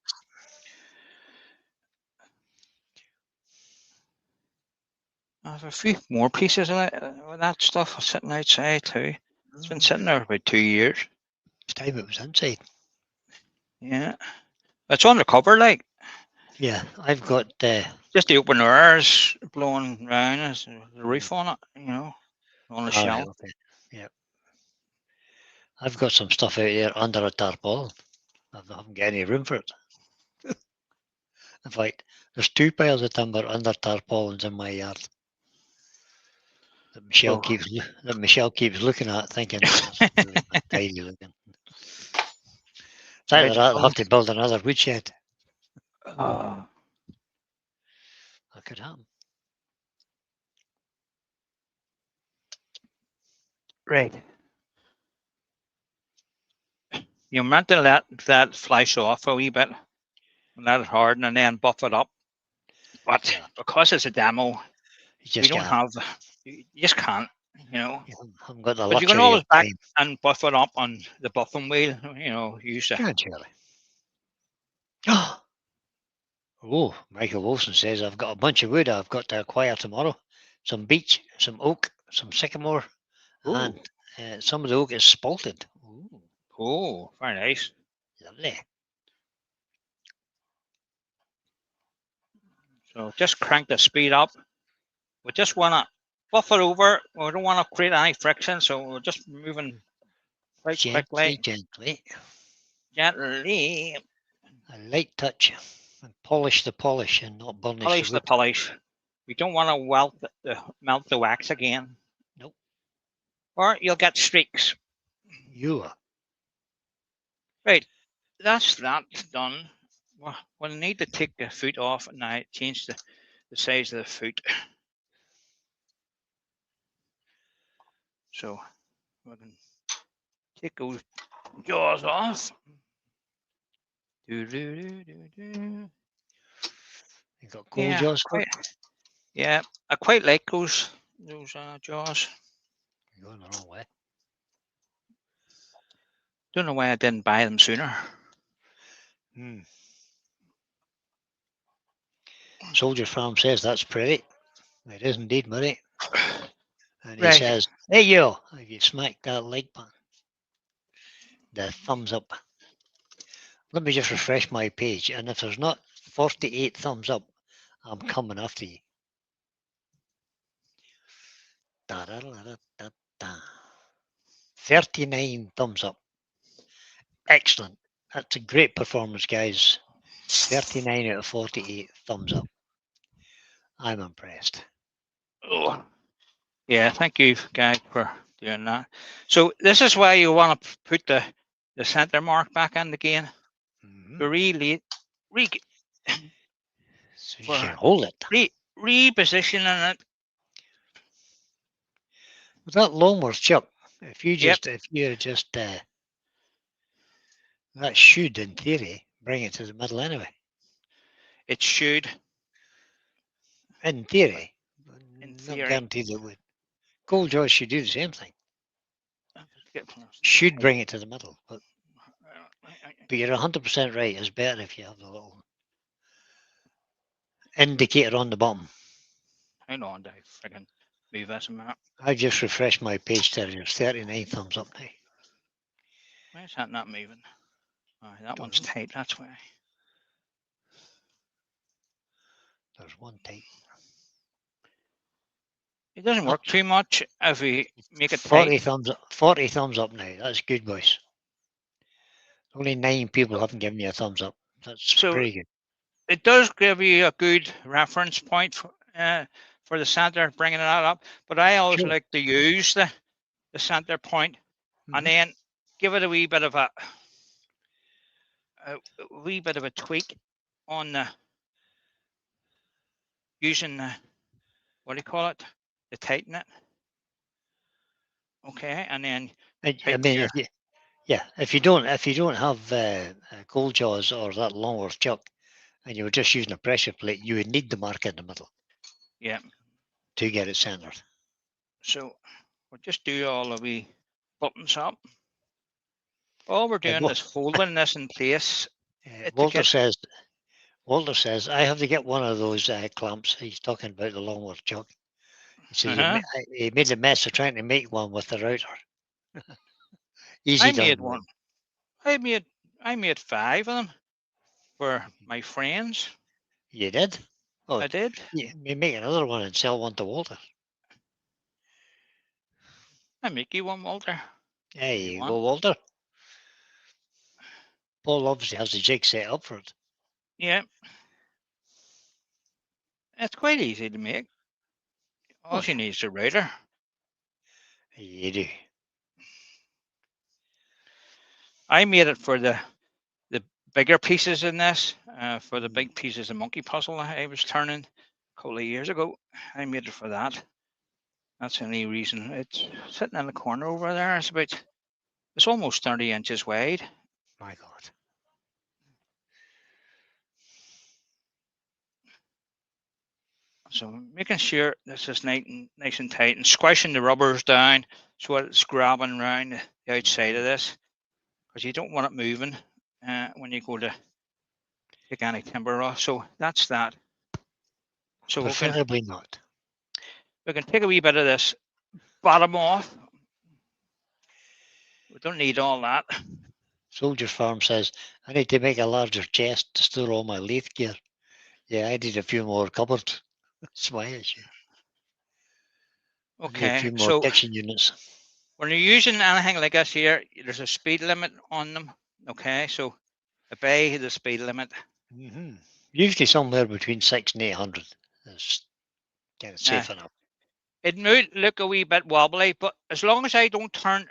Speaker 3: I have a few more pieces of that stuff sitting outside too. It's been sitting there for about 2 years.
Speaker 2: It's time it was inside.
Speaker 3: Yeah. It's on the cover, like.
Speaker 2: Yeah, I've got
Speaker 3: Just the open air is blowing round as the roof on it, you know, on the shelf.
Speaker 2: right, okay. Yeah. I've got some stuff out there under a tarpaulin. I haven't got any room for it. In fact, there's 2 piles of timber under tarpaulins in my yard that Michelle keeps looking at, thinking it's really tidy looking. It's either that, I'll have to build another woodshed. That could happen.
Speaker 3: Right. You're meant to let that flesh off a wee bit, let it harden, and then buff it up. But
Speaker 2: Yeah.
Speaker 3: because it's a demo,
Speaker 2: You
Speaker 3: we
Speaker 2: just
Speaker 3: don't
Speaker 2: can't.
Speaker 3: have. You just can't, you know.
Speaker 2: You haven't got the
Speaker 3: But you can
Speaker 2: luxury
Speaker 3: always
Speaker 2: of
Speaker 3: back
Speaker 2: time.
Speaker 3: and buff it up on the buffing wheel. You know, use it.
Speaker 2: Can't surely. Oh, Michael Wilson says I've got a bunch of wood I've got to acquire tomorrow. Some beech, some oak, some sycamore, and some of the oak is spalted. Ooh,
Speaker 3: Oh, very nice.
Speaker 2: lovely.
Speaker 3: So just crank the speed up. We just want to buff it over. We don't want to create any friction, so we're just moving quite quickly,
Speaker 2: Gently.
Speaker 3: gently.
Speaker 2: A light touch. And polish the polish and not burnish
Speaker 3: Polish
Speaker 2: the
Speaker 3: the
Speaker 2: wood.
Speaker 3: polish. We don't want to melt the wax again.
Speaker 2: Nope.
Speaker 3: Or you'll get streaks.
Speaker 2: You are.
Speaker 3: Right, that's that done. We'll need to take the foot off now. Change the size of the foot. So we can take those jaws off.
Speaker 2: You got cold jaws for it?
Speaker 3: Yeah, I quite like those jaws.
Speaker 2: You're going the wrong way.
Speaker 3: Don't know why I didn't buy them sooner.
Speaker 2: Soldier Farm says that's pretty. It is indeed, Murray. And he
Speaker 3: Right.
Speaker 2: says, hey, you, if you smack that like button, the thumbs up. Let me just refresh my page. And if there's not 48 thumbs up, I'm coming after you. 39 thumbs up. Excellent. That's a great performance, guys. 39 out of 48 thumbs up. I'm impressed.
Speaker 3: Oh, yeah, thank you, guys, for doing that. So this is why you want to put the center mark back in again. Really,
Speaker 2: so you can hold it.
Speaker 3: Repositioning it.
Speaker 2: With that Longworth, Chuck, if you just that should, in theory, bring it to the middle anyway.
Speaker 3: It should.
Speaker 2: In theory.
Speaker 3: In
Speaker 2: Not
Speaker 3: theory.
Speaker 2: guaranteed it would. Cold jaws should do the same thing. Should bring it to the middle. But you're 100% right. It's better if you have the little indicator on the bottom.
Speaker 3: Hold on, Dave. I can move this a minute.
Speaker 2: I just refreshed my page there. There's 39 thumbs up now.
Speaker 3: Why is that not moving? Oh, that
Speaker 2: Don't
Speaker 3: one's
Speaker 2: know.
Speaker 3: tight, that's why.
Speaker 2: There's one tight.
Speaker 3: It doesn't work too much if we make it
Speaker 2: 40
Speaker 3: tight.
Speaker 2: thumbs up. 40 thumbs up now. That's good, boys. Only 9 people haven't given me a thumbs up. That's
Speaker 3: So-
Speaker 2: pretty good.
Speaker 3: It does give you a good reference point for the center, bringing that up. But I always
Speaker 2: Sure.
Speaker 3: like to use the center point
Speaker 2: Mhm.
Speaker 3: and then give it a wee bit of a tweak on the using the, what do you call it, to tighten it. Okay, and then
Speaker 2: I
Speaker 3: tighten
Speaker 2: mean,
Speaker 3: your-
Speaker 2: if you don't have cold jaws or that Longworth chuck, and you were just using a pressure plate, you would need the mark in the middle.
Speaker 3: Yeah.
Speaker 2: To get it centered.
Speaker 3: So we'll just do all the wee buttons up. All we're doing
Speaker 2: Well-
Speaker 3: is holding this in place.
Speaker 2: Walter says, I have to get one of those clamps. He's talking about the Longworth chuck. He says
Speaker 3: Uh-huh.
Speaker 2: he made a mess of trying to make one with the router. Easy
Speaker 3: I
Speaker 2: done.
Speaker 3: made
Speaker 2: Will.
Speaker 3: one. I made 5 of them for my friends.
Speaker 2: You did? Oh,
Speaker 3: I did.
Speaker 2: yeah, you make another one and sell one to Walter.
Speaker 3: I make you one, Walter.
Speaker 2: There
Speaker 3: You
Speaker 2: you
Speaker 3: want?
Speaker 2: go, Walter. Paul obviously has the jig set up for it.
Speaker 3: Yeah. It's quite easy to make. All
Speaker 2: Oh,
Speaker 3: she needs is a router.
Speaker 2: You do.
Speaker 3: I made it for the bigger pieces in this, for the big pieces of monkey puzzle I was turning a couple of years ago. I made it for that. That's the only reason. It's sitting in the corner over there. It's almost 30 inches wide.
Speaker 2: My God.
Speaker 3: So making sure this is nice and tight and squishing the rubbers down so it's grabbing around the outside of this, because you don't want it moving when you go to take any timber off. So that's that. So we
Speaker 2: Preferably not.
Speaker 3: can take a wee bit of this bottom off. We don't need all that.
Speaker 2: Soldier Farm says, I need to make a larger chest to store all my lathe gear. Yeah, I need a few more cupboards. That's my issue. I need a
Speaker 3: Okay,
Speaker 2: few more
Speaker 3: so
Speaker 2: kitchen units.
Speaker 3: when you're using anything like this here, there's a speed limit on them. Okay, so obey the speed limit.
Speaker 2: Usually somewhere between 6 and 800 is kind of safe enough.
Speaker 3: It might look a wee bit wobbly, but as long as I don't turn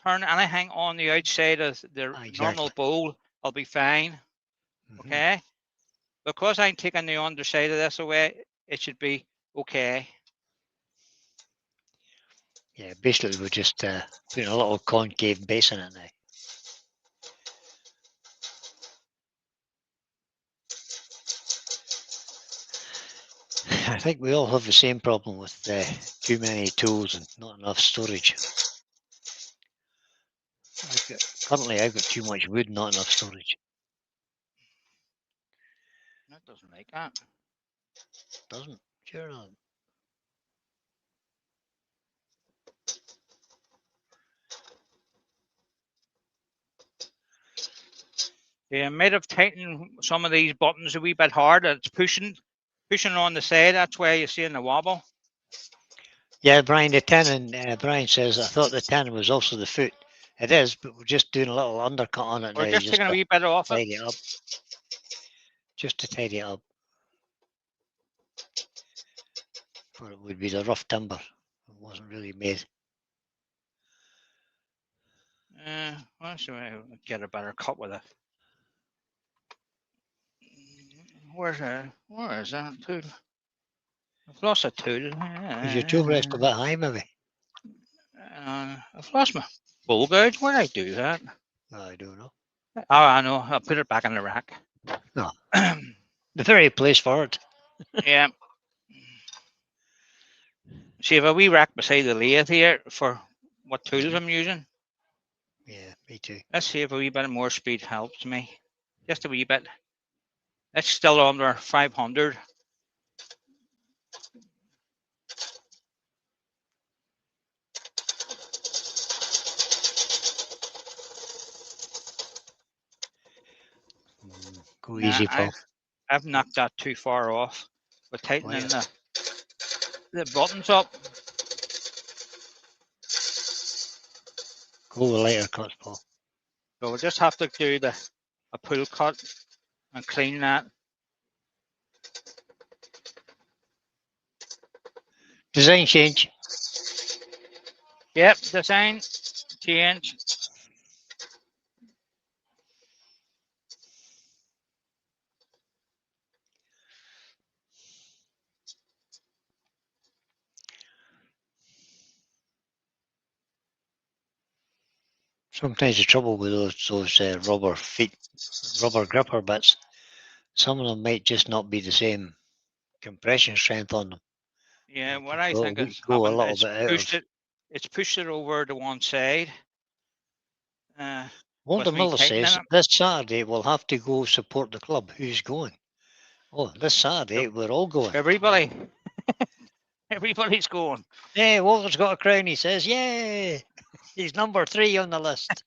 Speaker 3: anything on the outside of the normal bowl, I'll be fine. Okay, because I'm taking the underside of this away, it should be okay.
Speaker 2: Yeah, basically we're just putting a little concave base in it now. I think we all have the same problem with too many tools and not enough storage. Currently, I've got too much wood, not enough storage.
Speaker 3: That doesn't like that.
Speaker 2: Doesn't? Sure not.
Speaker 3: Yeah, I might have tightened some of these buttons a wee bit hard. It's pushing on the side. That's why you're seeing the wobble.
Speaker 2: Yeah, Brian, the tenon, Brian says, I thought the tenon was also the foot. It is, but we're just doing a little undercut on it
Speaker 3: We're
Speaker 2: now.
Speaker 3: just taking a wee bit off it.
Speaker 2: Tidy it up. Just to tidy it up. For it would be the rough timber. It wasn't really made.
Speaker 3: Well, so I get a better cut with it. Where is that tool? I've lost a tool.
Speaker 2: Is your tool rest a bit high, maybe?
Speaker 3: I've lost my bowl gouge. Where did I do that?
Speaker 2: I don't know.
Speaker 3: Oh, I know. I'll put it back in the rack.
Speaker 2: No. The very place for it.
Speaker 3: Yeah. See, if a wee rack beside the lathe here for what tools I'm using.
Speaker 2: Yeah, me too.
Speaker 3: Let's see if a wee bit more speed helps me. Just a wee bit. It's still under 500.
Speaker 2: Go
Speaker 3: Nah,
Speaker 2: easy, Paul.
Speaker 3: I've knocked that too far off. We're tightening
Speaker 2: yeah.
Speaker 3: the buttons up.
Speaker 2: Go with lighter cuts, Paul.
Speaker 3: So we'll just have to do a pull cut and clean that.
Speaker 2: Design change.
Speaker 3: Yep, design change.
Speaker 2: Sometimes the trouble with those rubber feet, rubber gripper bits, some of them might just not be the same compression strength on them.
Speaker 3: Yeah,
Speaker 2: They
Speaker 3: what
Speaker 2: could
Speaker 3: I think
Speaker 2: go,
Speaker 3: is
Speaker 2: go a
Speaker 3: happened,
Speaker 2: little bit out of.
Speaker 3: it's pushed it over to one side.
Speaker 2: Walter
Speaker 3: With me
Speaker 2: Miller
Speaker 3: tightening
Speaker 2: says
Speaker 3: it.
Speaker 2: this Saturday we'll have to go support the club. Who's going? Oh, this Saturday we're all going.
Speaker 3: Everybody. Everybody's going.
Speaker 2: Hey, Walter's got a crown, he says. Yay! He's number 3 on the list.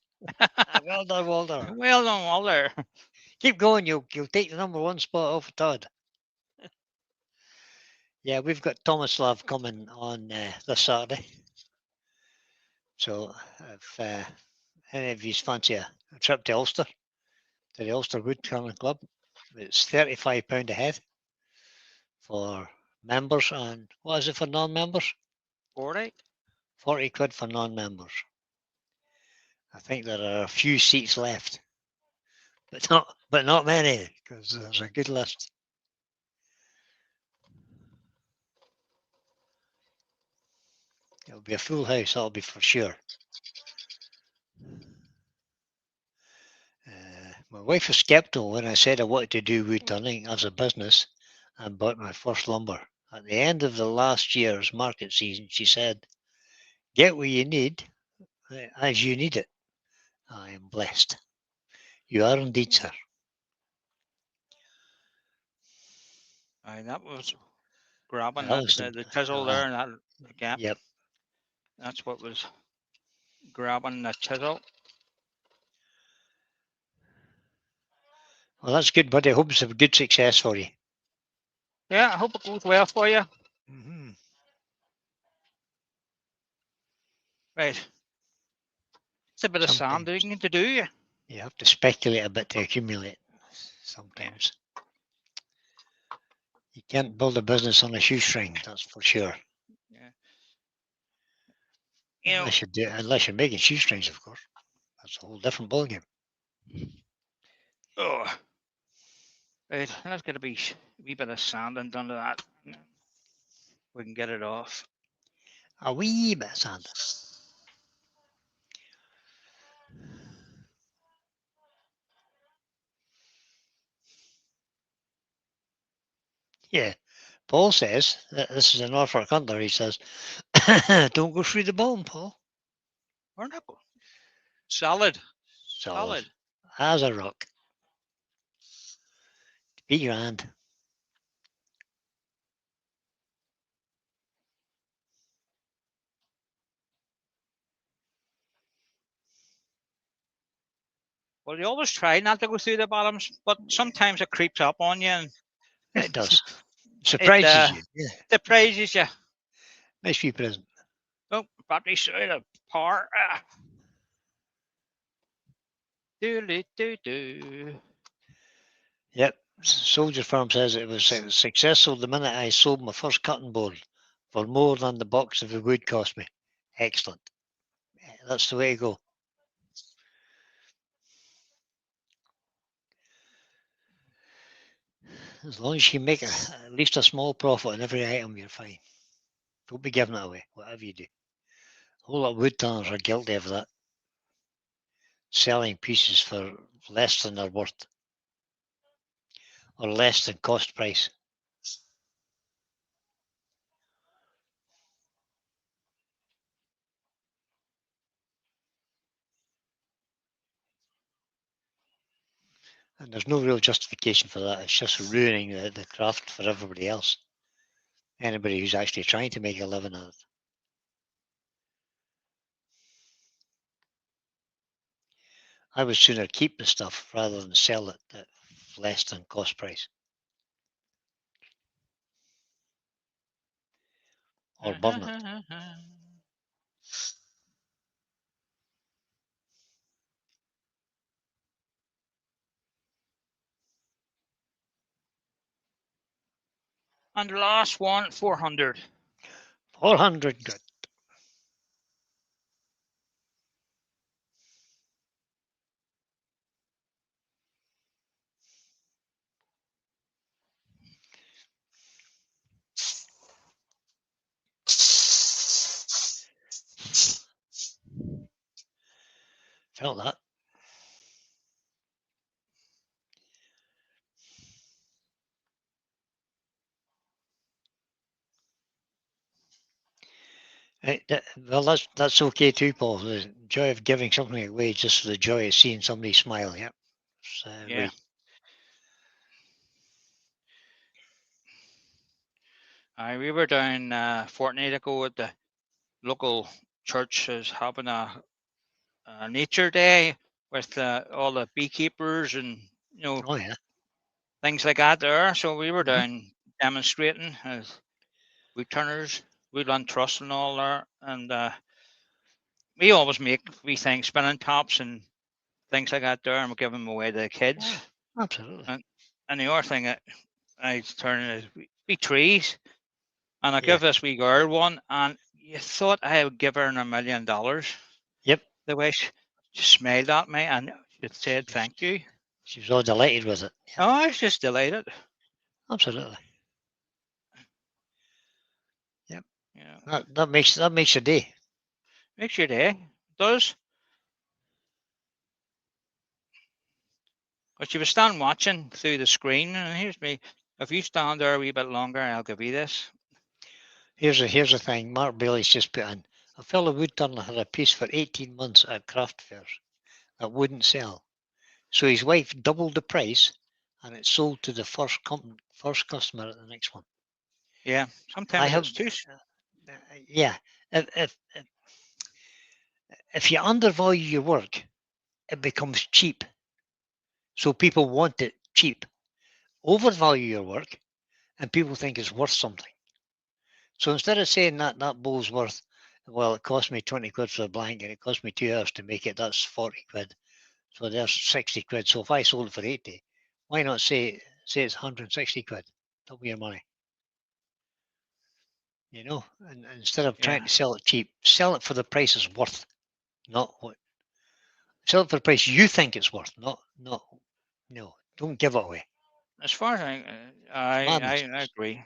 Speaker 2: Well done, Walter.
Speaker 3: Well done, Walter.
Speaker 2: Keep going, you'll take the number 1 spot off Todd. Yeah, we've got Tomislav coming on this Saturday. So if any of you fancy a trip to Ulster, to the Ulster Wood Curling Club, it's £35 a head for members, and what is it for non-members?
Speaker 3: 40.
Speaker 2: 40 quid for non-members. I think there are a few seats left, but not many, because there's a good list. It'll be a full house, that'll be for sure. My wife was skeptical when I said I wanted to do wood turning as a business and bought my first lumber. At the end of the last year's market season, she said, "Get what you need as you need it." I am blessed. You are indeed, sir.
Speaker 3: Aye, that was grabbing
Speaker 2: That was
Speaker 3: the chisel there and that gap.
Speaker 2: Yep.
Speaker 3: That's what was grabbing the chisel.
Speaker 2: Well, that's good, buddy. I hope it's a good success for you.
Speaker 3: Yeah, I hope it goes well for you.
Speaker 2: Mm-hmm.
Speaker 3: Right. It's a bit of sanding to do.
Speaker 2: You have to speculate a bit to accumulate sometimes. You can't build a business on a shoestring, that's for sure.
Speaker 3: Yeah. You know,
Speaker 2: Unless you're making shoestrings, of course. That's a whole different ballgame.
Speaker 3: oh. Right, let's get a wee bit of sanding done to that. We can get it off.
Speaker 2: A wee bit of sand. Yeah. Paul says, this is a Norfolk Hunter, he says, don't go through the bottom, Paul.
Speaker 3: We're not going. Solid.
Speaker 2: Solid. As a rock. Be grand.
Speaker 3: Well, you always try not to go through the bottoms, but sometimes it creeps up on you and
Speaker 2: It does. Surprises you. Yeah.
Speaker 3: Surprises you.
Speaker 2: Nice wee present.
Speaker 3: Oh, battery's out of power. Do.
Speaker 2: Yep. Soldier Farm says it was successful the minute I sold my first cutting board for more than the box of the wood cost me. Excellent. That's the way to go. As long as you make at least a small profit on every item, you're fine. Don't be giving it away, whatever you do. A whole lot of wood turners are guilty of that. Selling pieces for less than they're worth. Or less than cost price. And there's no real justification for that. It's just ruining the craft for everybody else. Anybody who's actually trying to make a living at it. I would sooner keep the stuff rather than sell it at less than cost price. Or burn it.
Speaker 3: And the last one, 400.
Speaker 2: 400 good. Felt that. Well, that's okay too, Paul. The joy of giving something away, just the joy of seeing somebody smile. Yep. So,
Speaker 3: Yeah. We were down a fortnight ago at the local church is having a nature day with all the beekeepers and
Speaker 2: Oh yeah.
Speaker 3: things like that there. So we were
Speaker 2: Mhm.
Speaker 3: down demonstrating as wood turners, woodland trust and all there. And we always make wee things, spinning tops and things like that there, and we give them away to the kids.
Speaker 2: Yeah, absolutely.
Speaker 3: And the other thing that I turn is wee trees. And I
Speaker 2: Yeah.
Speaker 3: give this wee girl one, and you thought I would give her $1 million.
Speaker 2: Yep.
Speaker 3: The way she smiled at me and she said thank you.
Speaker 2: She was all delighted with it. Yeah,
Speaker 3: Oh, I was just delighted.
Speaker 2: absolutely.
Speaker 3: Yeah,
Speaker 2: That makes your day.
Speaker 3: makes your day. It does. But she was standing watching through the screen, and here's me. If you stand there a wee bit longer, I'll give you this.
Speaker 2: Here's the thing. Mark Bailey's just put in. A fellow wood turner had a piece for 18 months at craft fairs that wouldn't sell. So his wife doubled the price, and it sold to the first customer at the next one.
Speaker 3: Yeah, sometimes
Speaker 2: have-
Speaker 3: it's too.
Speaker 2: Yeah. If you undervalue your work, it becomes cheap. So people want it cheap. Overvalue your work, and people think it's worth something. So instead of saying that bowl's worth, well, it cost me 20 quid for the blanket, it cost me 2 hours to make it, that's 40 quid. So there's 60 quid. So if I sold it for 80, why not say it's 160 quid? Double your money. You know, and instead of trying to sell it cheap, sell it for the price it's worth, not what. Sell it for the price you think it's worth, not. No, don't give it away.
Speaker 3: As far as I
Speaker 2: Madness.
Speaker 3: agree.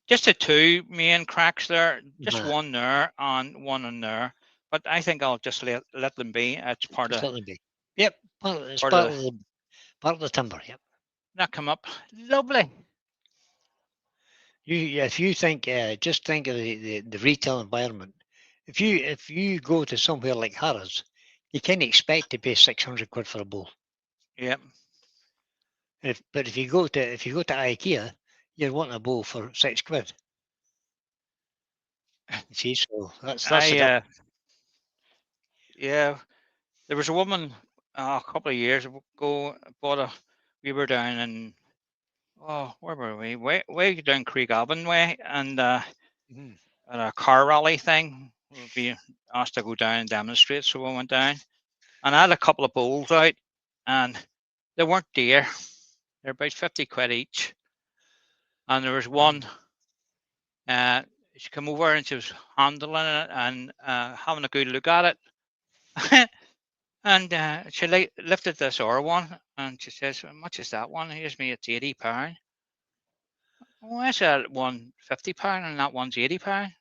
Speaker 3: Just the two main cracks there, just
Speaker 2: Nah,
Speaker 3: one there and one in there. But I think I'll just let them be. It's part
Speaker 2: just
Speaker 3: of
Speaker 2: let them be. Yep, it's
Speaker 3: part of the,
Speaker 2: part of the timber. Yep.
Speaker 3: that come up. Lovely.
Speaker 2: If you think, just think of the retail environment. If you go to somewhere like Harrods, you can't expect to pay 600 quid for a bowl.
Speaker 3: Yep.
Speaker 2: But if you go to IKEA, you're wanting a bowl for 6 quid. You see, so that's
Speaker 3: I yeah. There was a woman a couple of years ago bought a. We were down in where were we? Way down Craigavon way, and at a car rally thing. We'd be asked to go down and demonstrate, so we went down, and I had a couple of bowls out, and they weren't dear. They're about 50 quid each, and there was one. She came over and she was handling it and having a good look at it. And she lifted this other one and she says, how much is that one? Here's me, it's £80. Why is that one £50 and that one's £80?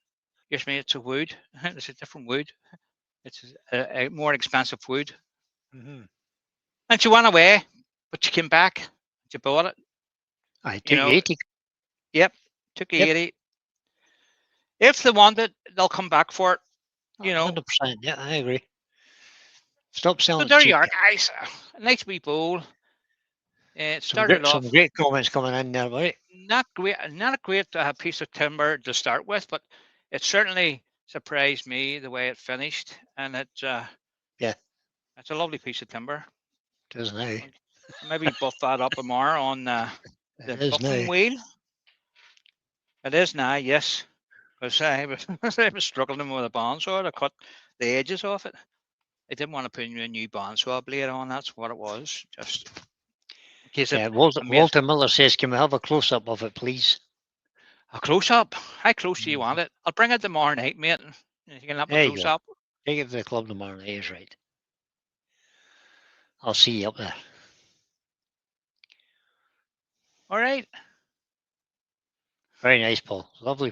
Speaker 3: Here's me, it's a wood. It's a different wood. It's a more expensive wood. And she went away, but she came back. She bought it.
Speaker 2: I
Speaker 3: You
Speaker 2: took
Speaker 3: know,
Speaker 2: 80.
Speaker 3: yep, took
Speaker 2: Yep.
Speaker 3: 80. If they want it, they'll come back for it. You know,
Speaker 2: 100%. Yeah, I agree. Stop selling
Speaker 3: but there
Speaker 2: cheap.
Speaker 3: you are, guys. A nice wee bowl. It started off
Speaker 2: Some great comments coming in there, right?
Speaker 3: not a great piece of timber to start with, but it certainly surprised me the way it finished, and it's
Speaker 2: Yeah.
Speaker 3: it's a lovely piece of timber.
Speaker 2: It is now.
Speaker 3: maybe buff that up tomorrow on the
Speaker 2: It is
Speaker 3: buffing
Speaker 2: now.
Speaker 3: wheel. It is now, yes. Because I was, I was struggling with a bandsaw to cut the edges off it. I didn't want to put a new bandsaw blade on. That's what it was. Just in case
Speaker 2: Yeah,
Speaker 3: it,
Speaker 2: Walter,
Speaker 3: I made
Speaker 2: Walter Miller says, "Can we have a close up of it, please?"
Speaker 3: a close up. How close do you want it? I'll bring it tomorrow night, mate. You can have a
Speaker 2: There you
Speaker 3: close
Speaker 2: go.
Speaker 3: up.
Speaker 2: Take it to the club tomorrow. He's right. I'll see you up there.
Speaker 3: All right.
Speaker 2: Very nice, Paul. Lovely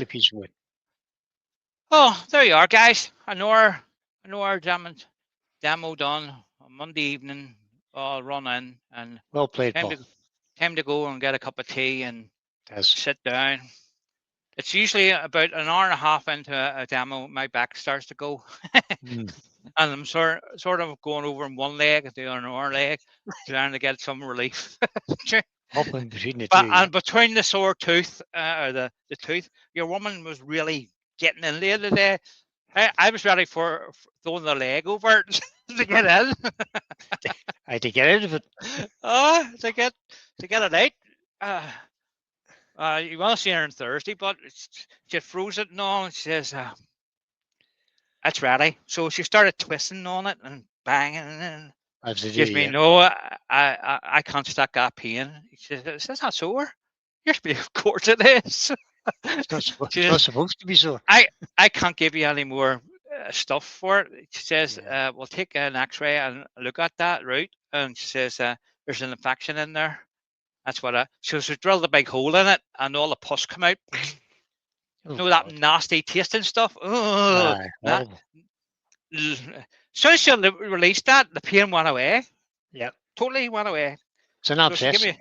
Speaker 2: piece of wood.
Speaker 3: Oh, there you are, guys. An hour demo done on Monday evening. I'll run in and
Speaker 2: Well played,
Speaker 3: time
Speaker 2: Paul.
Speaker 3: time to go and get a cup of tea and
Speaker 2: Yes.
Speaker 3: sit down. It's usually about an hour and a half into a demo. My back starts to go,
Speaker 2: Mm.
Speaker 3: and I'm sort of going over in one leg and the other leg, trying to get some relief.
Speaker 2: Hopping between the
Speaker 3: But
Speaker 2: two. Yeah.
Speaker 3: and between the sore tooth or the tooth, your woman was really getting in there today. I was ready for throwing the leg over it to get in.
Speaker 2: I had to get out of it.
Speaker 3: To get it out. You want to see her on Thursday, but she froze it and all. And she says, "That's ready." So she started twisting on it and banging, and
Speaker 2: As they do,
Speaker 3: gives me
Speaker 2: yeah.
Speaker 3: no. I can't stack that pain. She says, "Is this not sore?" Yes, of course it is.
Speaker 2: It's not,
Speaker 3: She
Speaker 2: it's
Speaker 3: says,
Speaker 2: not supposed to be so.
Speaker 3: I can't give you any more stuff for it. She says,
Speaker 2: Yeah.
Speaker 3: we'll take an X-ray and look at that route. And she says, there's an infection in there. That's what so she drilled a big hole in it, and all the pus come out.
Speaker 2: Oh,
Speaker 3: You know that
Speaker 2: God.
Speaker 3: nasty tasting stuff. Oh,
Speaker 2: Aye,
Speaker 3: that.
Speaker 2: horrible.
Speaker 3: As soon as she released that, the pain went away.
Speaker 2: Yep.
Speaker 3: Totally went away.
Speaker 2: It's an
Speaker 3: So she
Speaker 2: abscess.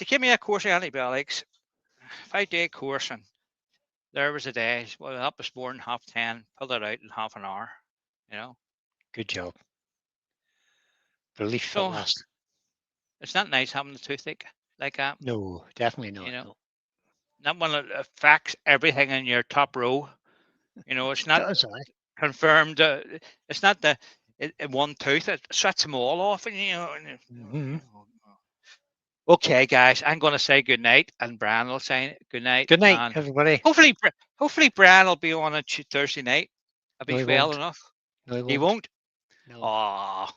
Speaker 3: gave me a course of antibiotics, 5-day course, and there was a day. Well, up this morning, 10:30, pulled it out in half an hour. You know.
Speaker 2: Good job. Relief
Speaker 3: So
Speaker 2: at last.
Speaker 3: it's not nice having the toothache like that.
Speaker 2: No, definitely not.
Speaker 3: You know,
Speaker 2: No.
Speaker 3: that one affects everything in your top row. You know, it's not
Speaker 2: That's all right.
Speaker 3: confirmed. It's not the one tooth. It sets them all off, and
Speaker 2: Mhm.
Speaker 3: Okay, guys, I'm going to say good night, and Brian will say good night.
Speaker 2: Good night,
Speaker 3: And
Speaker 2: everybody.
Speaker 3: hopefully Brian will be on a Thursday night. If
Speaker 2: No,
Speaker 3: he's
Speaker 2: he
Speaker 3: well
Speaker 2: won't.
Speaker 3: enough.
Speaker 2: No,
Speaker 3: He won't.
Speaker 2: No,
Speaker 3: Oh,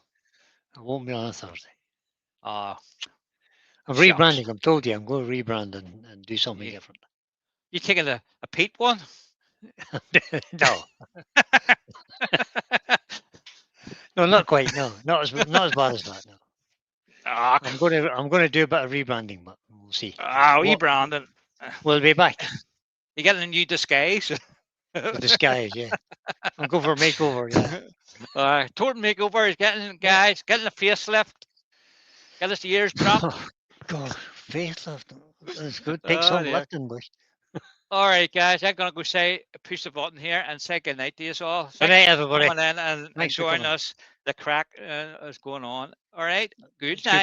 Speaker 2: I won't be on a Thursday.
Speaker 3: oh,
Speaker 2: I'm
Speaker 3: shucks.
Speaker 2: rebranding. I've told you I'm going to rebrand and do something
Speaker 3: Yeah.
Speaker 2: different.
Speaker 3: You taking a Pete one?
Speaker 2: No, no, not quite. No, not as bad as that. No,
Speaker 3: Ah,
Speaker 2: I'm going to do a bit of rebranding, but we'll see.
Speaker 3: wee Brandon.
Speaker 2: We'll be back.
Speaker 3: You getting a new disguise?
Speaker 2: The disguise, yeah. I'm going for a makeover. Yeah.
Speaker 3: Total makeover. He's getting guys getting a facelift. Get his ears dropped.
Speaker 2: Oh, God, facelift. It's good. Take some
Speaker 3: dear.
Speaker 2: lifting, boy.
Speaker 3: All right, guys. I'm gonna go say push the button here and say good night to you all.
Speaker 2: Good
Speaker 3: Thanks
Speaker 2: night,
Speaker 3: for
Speaker 2: everybody.
Speaker 3: coming in and
Speaker 2: Thanks for
Speaker 3: enjoying
Speaker 2: coming.
Speaker 3: us. The crack is going on. All right. Good
Speaker 2: It's good.
Speaker 3: night.